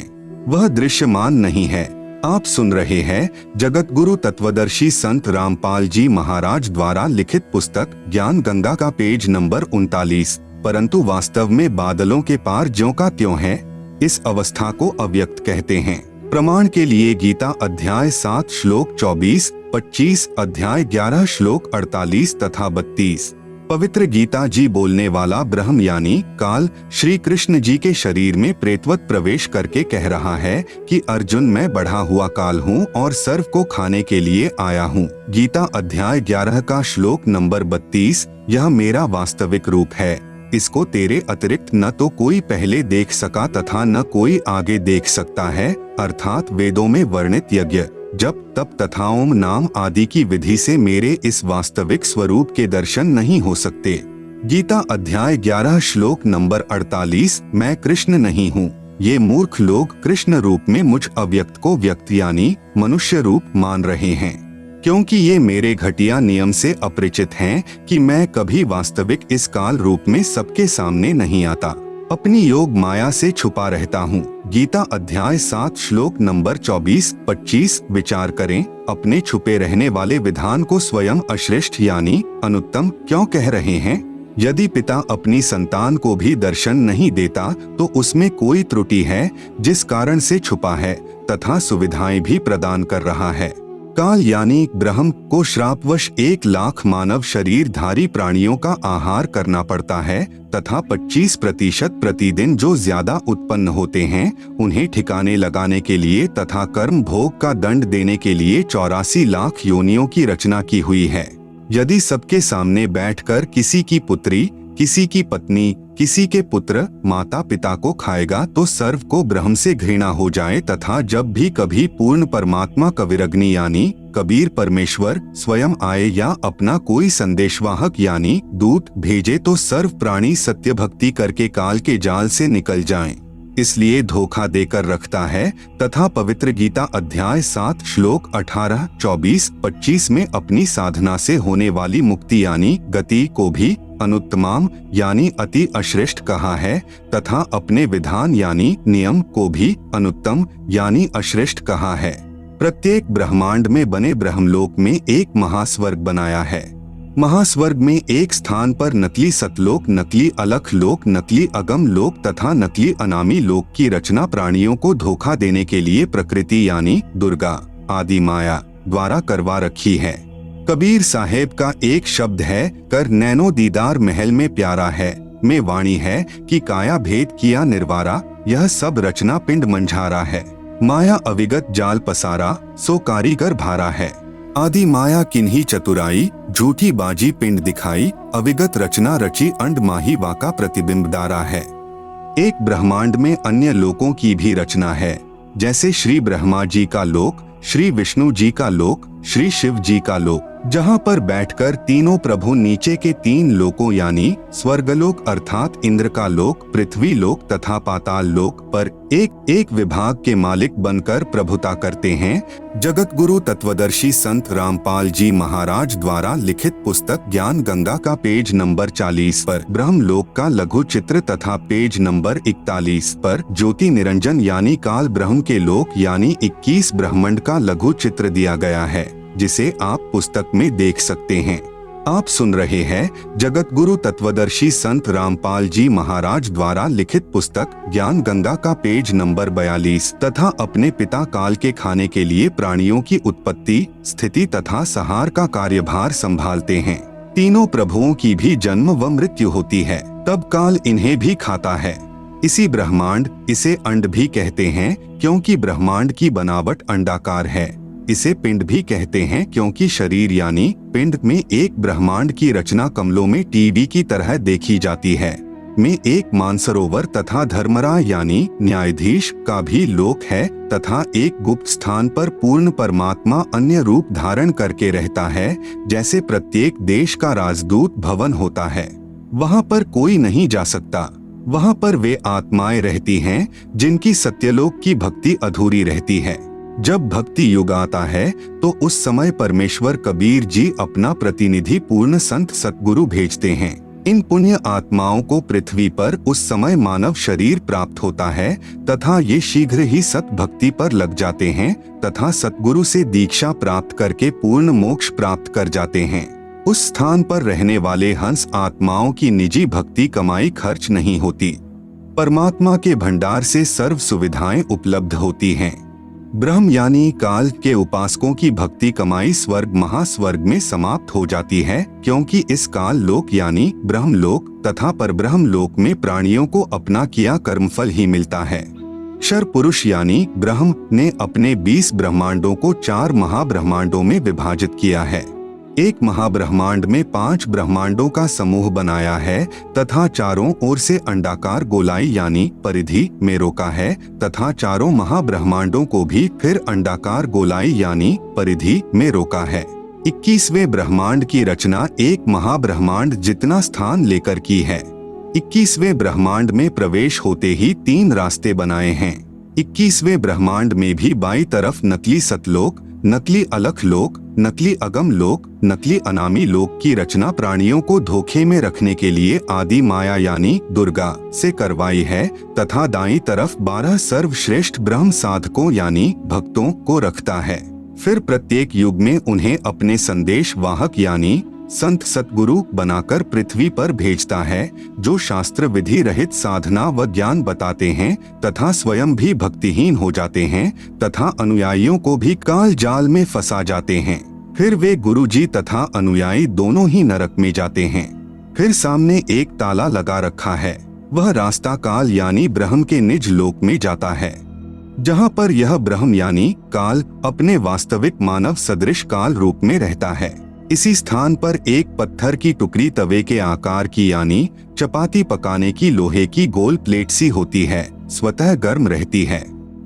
वह दृश्यमान नहीं है। आप सुन रहे हैं जगत गुरु तत्वदर्शी संत रामपाल जी महाराज द्वारा लिखित पुस्तक ज्ञान गंगा का पेज नंबर 39। परंतु वास्तव में बादलों के पार ज्यों का त्यों है। इस अवस्था को अव्यक्त कहते हैं। प्रमाण के लिए गीता अध्याय 7 श्लोक 24, 25 अध्याय 11 श्लोक 48 तथा 32। पवित्र गीता जी बोलने वाला ब्रह्म यानी काल श्री कृष्ण जी के शरीर में प्रेतवत प्रवेश करके कह रहा है कि अर्जुन मैं बढ़ा हुआ काल हूँ और सर्व को खाने के लिए आया हूँ। गीता अध्याय 11 का श्लोक नंबर 32, यह मेरा वास्तविक रूप है। इसको तेरे अतिरिक्त न तो कोई पहले देख सका तथा न कोई आगे देख सकता है, अर्थात वेदों में वर्णित यज्ञ, जप, तप तथा ओम नाम आदि की विधि से मेरे इस वास्तविक स्वरूप के दर्शन नहीं हो सकते। गीता अध्याय 11 श्लोक नंबर 48। मैं कृष्ण नहीं हूँ। ये मूर्ख लोग कृष्ण रूप में मुझ अव्यक्त को व्यक्त यानी मनुष्य रूप मान रहे हैं, क्योंकि ये मेरे घटिया नियम से अपरिचित हैं कि मैं कभी वास्तविक इस काल रूप में सबके सामने नहीं आता, अपनी योग माया से छुपा रहता हूँ। गीता अध्याय 7 श्लोक नंबर 24-25। विचार करें, अपने छुपे रहने वाले विधान को स्वयं अश्रेष्ठ यानी अनुत्तम क्यों कह रहे हैं? यदि पिता अपनी संतान को भी दर्शन नहीं देता तो उसमें कोई त्रुटि है जिस कारण से छुपा है तथा सुविधाएं भी प्रदान कर रहा है। काल यानी ब्रह्म को श्रापवश 1 लाख मानव शरीरधारी प्राणियों का आहार करना पड़ता है तथा 25% प्रतिदिन जो ज्यादा उत्पन्न होते हैं उन्हें ठिकाने लगाने के लिए तथा कर्म भोग का दंड देने के लिए 84 लाख योनियों की रचना की हुई है। यदि सबके सामने बैठकर किसी की पुत्री, किसी की पत्नी, किसी के पुत्र माता पिता को खाएगा तो सर्व को ब्रह्म से घृणा हो जाए तथा जब भी कभी पूर्ण परमात्मा कविरग्नि यानी कबीर परमेश्वर स्वयं आए या अपना कोई संदेशवाहक यानी दूत भेजे तो सर्व प्राणी सत्य भक्ति करके काल के जाल से निकल जाएं। इसलिए धोखा देकर रखता है तथा पवित्र गीता अध्याय 7 श्लोक 18, 24, 25 में अपनी साधना से होने वाली मुक्ति यानी गति को भी अनुत्तमाम यानी अति अश्रेष्ठ कहा है तथा अपने विधान यानी नियम को भी अनुत्तम यानी अश्रेष्ठ कहा है। प्रत्येक ब्रह्मांड में बने ब्रह्मलोक में एक महास्वर्ग बनाया है। महास्वर्ग में एक स्थान पर नकली सतलोक, नकली अलख लोक, नकली अगम लोक तथा नकली अनामी लोक की रचना प्राणियों को धोखा देने के लिए प्रकृति यानी दुर्गा आदि माया द्वारा करवा रखी है। कबीर साहेब का एक शब्द है, कर नैनो दीदार महल में प्यारा है, में वाणी है कि काया भेद किया निर्वारा, यह सब रचना पिंड मंझारा है। माया अविगत जाल पसारा, सो कारीगर भारा है। आदि माया किन्ही चतुराई, झूठी बाजी पिंड दिखाई, अविगत रचना रची अंड माही वाका प्रतिबिंबदारा है। एक ब्रह्मांड में अन्य लोकों की भी रचना है, जैसे श्री ब्रह्मा जी का लोक, श्री विष्णु जी का लोक, श्री शिव जी का लोक, जहाँ पर बैठकर तीनों प्रभु नीचे के 3 लोकों यानी स्वर्गलोक अर्थात इंद्र का लोक, पृथ्वी लोक तथा पाताल लोक पर एक एक विभाग के मालिक बनकर प्रभुता करते हैं। जगत गुरु तत्वदर्शी संत रामपाल जी महाराज द्वारा लिखित पुस्तक ज्ञान गंगा का पेज नंबर 40 पर ब्रह्मलोक का लघु चित्र तथा पेज नंबर 41 पर ज्योति निरंजन यानी काल ब्रह्म के लोक यानी 21 ब्रह्मांड का लघु चित्र दिया गया है, जिसे आप पुस्तक में देख सकते हैं। आप सुन रहे हैं जगत गुरु तत्वदर्शी संत रामपाल जी महाराज द्वारा लिखित पुस्तक ज्ञान गंगा का पेज नंबर 42 तथा अपने पिता काल के खाने के लिए प्राणियों की उत्पत्ति, स्थिति तथा संहार का कार्यभार संभालते हैं। तीनों प्रभुओं की भी जन्म व मृत्यु होती है, तब काल इन्हें भी खाता है। इसी ब्रह्मांड, इसे अंड भी कहते हैं क्योंकि ब्रह्मांड की बनावट अंडाकार है। इसे पिंड भी कहते हैं क्योंकि शरीर यानी पिंड में एक ब्रह्मांड की रचना कमलों में टीवी की तरह देखी जाती है। में एक मानसरोवर तथा धर्मराय यानी न्यायाधीश का भी लोक है तथा एक गुप्त स्थान पर पूर्ण परमात्मा अन्य रूप धारण करके रहता है, जैसे प्रत्येक देश का राजदूत भवन होता है। वहाँ पर कोई नहीं जा सकता। वहाँ पर वे आत्माएं रहती हैं जिनकी सत्यलोक की भक्ति अधूरी रहती है। जब भक्ति युग आता है तो उस समय परमेश्वर कबीर जी अपना प्रतिनिधि पूर्ण संत सतगुरु भेजते हैं। इन पुण्य आत्माओं को पृथ्वी पर उस समय मानव शरीर प्राप्त होता है तथा ये शीघ्र ही सत भक्ति पर लग जाते हैं तथा सतगुरु से दीक्षा प्राप्त करके पूर्ण मोक्ष प्राप्त कर जाते हैं। उस स्थान पर रहने वाले हंस आत्माओं की निजी भक्ति कमाई खर्च नहीं होती। परमात्मा के भंडार से सर्व सुविधाएं उपलब्ध होती हैं। ब्रह्म यानी काल के उपासकों की भक्ति कमाई स्वर्ग महास्वर्ग में समाप्त हो जाती है, क्योंकि इस काल लोक यानी ब्रह्मलोक तथा परब्रह्म लोक में प्राणियों को अपना किया कर्मफल ही मिलता है। क्षर पुरुष यानी ब्रह्म ने अपने 20 ब्रह्मांडों को 4 महाब्रह्मांडों में विभाजित किया है। एक महाब्रह्मांड में 5 ब्रह्मांडों का समूह बनाया है तथा चारों ओर से अंडाकार गोलाई यानी परिधि में रोका है तथा चारों महाब्रह्मांडों को भी फिर अंडाकार गोलाई यानी परिधि में रोका है। 21वें ब्रह्मांड की रचना एक महाब्रह्मांड जितना स्थान लेकर की है। 21वें ब्रह्मांड में प्रवेश होते ही 3 रास्ते बनाए हैं। 21वें ब्रह्मांड में भी बाईं तरफ नकली सतलोक, नकली अलख लोक, नकली अगम लोक, नकली अनामी लोक की रचना प्राणियों को धोखे में रखने के लिए आदि माया यानी दुर्गा से करवाई है तथा दाईं तरफ 12 सर्वश्रेष्ठ ब्रह्म साधकों यानी भक्तों को रखता है। फिर प्रत्येक युग में उन्हें अपने संदेश वाहक यानी संत सतगुरु बनाकर पृथ्वी पर भेजता है, जो शास्त्र विधि रहित साधना व ज्ञान बताते हैं तथा स्वयं भी भक्तिहीन हो जाते हैं तथा अनुयायियों को भी काल जाल में फंसा जाते हैं। फिर वे गुरुजी तथा अनुयायी दोनों ही नरक में जाते हैं। फिर सामने एक ताला लगा रखा है, वह रास्ता काल यानी ब्रह्म के निज लोक में जाता है, जहाँ पर यह ब्रह्म यानी काल अपने वास्तविक मानव सदृश काल रूप में रहता है। इसी स्थान पर एक पत्थर की टुकड़ी तवे के आकार की यानी चपाती पकाने की लोहे की गोल प्लेट सी होती है, स्वतः गर्म रहती है,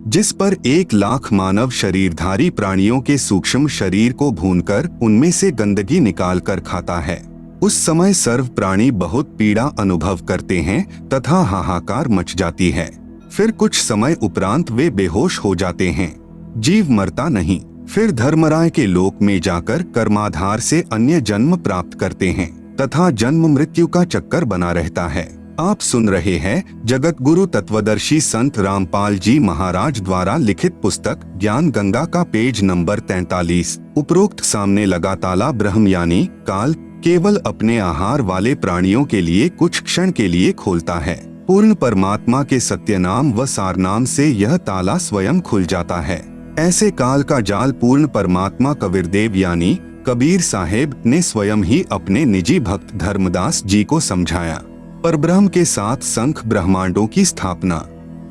जिस पर 1 लाख मानव शरीरधारी प्राणियों के सूक्ष्म शरीर को भूनकर उनमें से गंदगी निकालकर खाता है। उस समय सर्व प्राणी बहुत पीड़ा अनुभव करते हैं तथा हाहाकार मच जाती है। फिर कुछ समय उपरांत वे बेहोश हो जाते हैं। जीव मरता नहीं, फिर धर्मराय के लोक में जाकर कर्माधार से अन्य जन्म प्राप्त करते हैं तथा जन्म मृत्यु का चक्कर बना रहता है। आप सुन रहे हैं जगत गुरु तत्वदर्शी संत रामपाल जी महाराज द्वारा लिखित पुस्तक ज्ञान गंगा का पेज नंबर 43। उपरोक्त सामने लगा ताला ब्रह्म यानी काल केवल अपने आहार वाले प्राणियों के लिए कुछ क्षण के लिए खोलता है। पूर्ण परमात्मा के सत्य नाम व सार नाम से यह ताला स्वयं खुल जाता है। ऐसे काल का जाल पूर्ण परमात्मा कबीरदेव यानी कबीर साहेब ने स्वयं ही अपने निजी भक्त धर्मदास जी को समझाया। परब्रह्म के साथ संख ब्रह्मांडों की स्थापना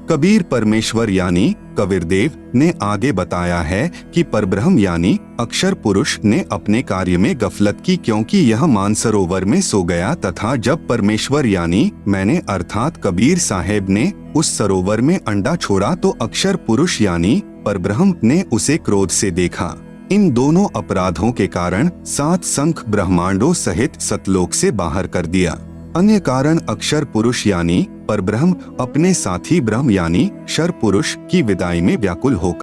कबीर परमेश्वर यानी कबीरदेव ने आगे बताया है कि परब्रह्म यानी अक्षर पुरुष ने अपने कार्य में गफलत की, क्योंकि यह मानसरोवर में सो गया तथा जब परमेश्वर यानी मैंने अर्थात कबीर साहेब ने उस सरोवर में अंडा छोड़ा तो अक्षर पुरुष यानी परब्रह्म ने उसे क्रोध से देखा। इन दोनों अपराधों के कारण 7 संख ब्रह्मांडों सहित सतलोक से बाहर कर दिया। अन्य कारण अक्षर पुरुष यानी परब्रह्म अपने साथी ब्रह्म यानी शर पुरुष की विदाई में व्याकुल होकर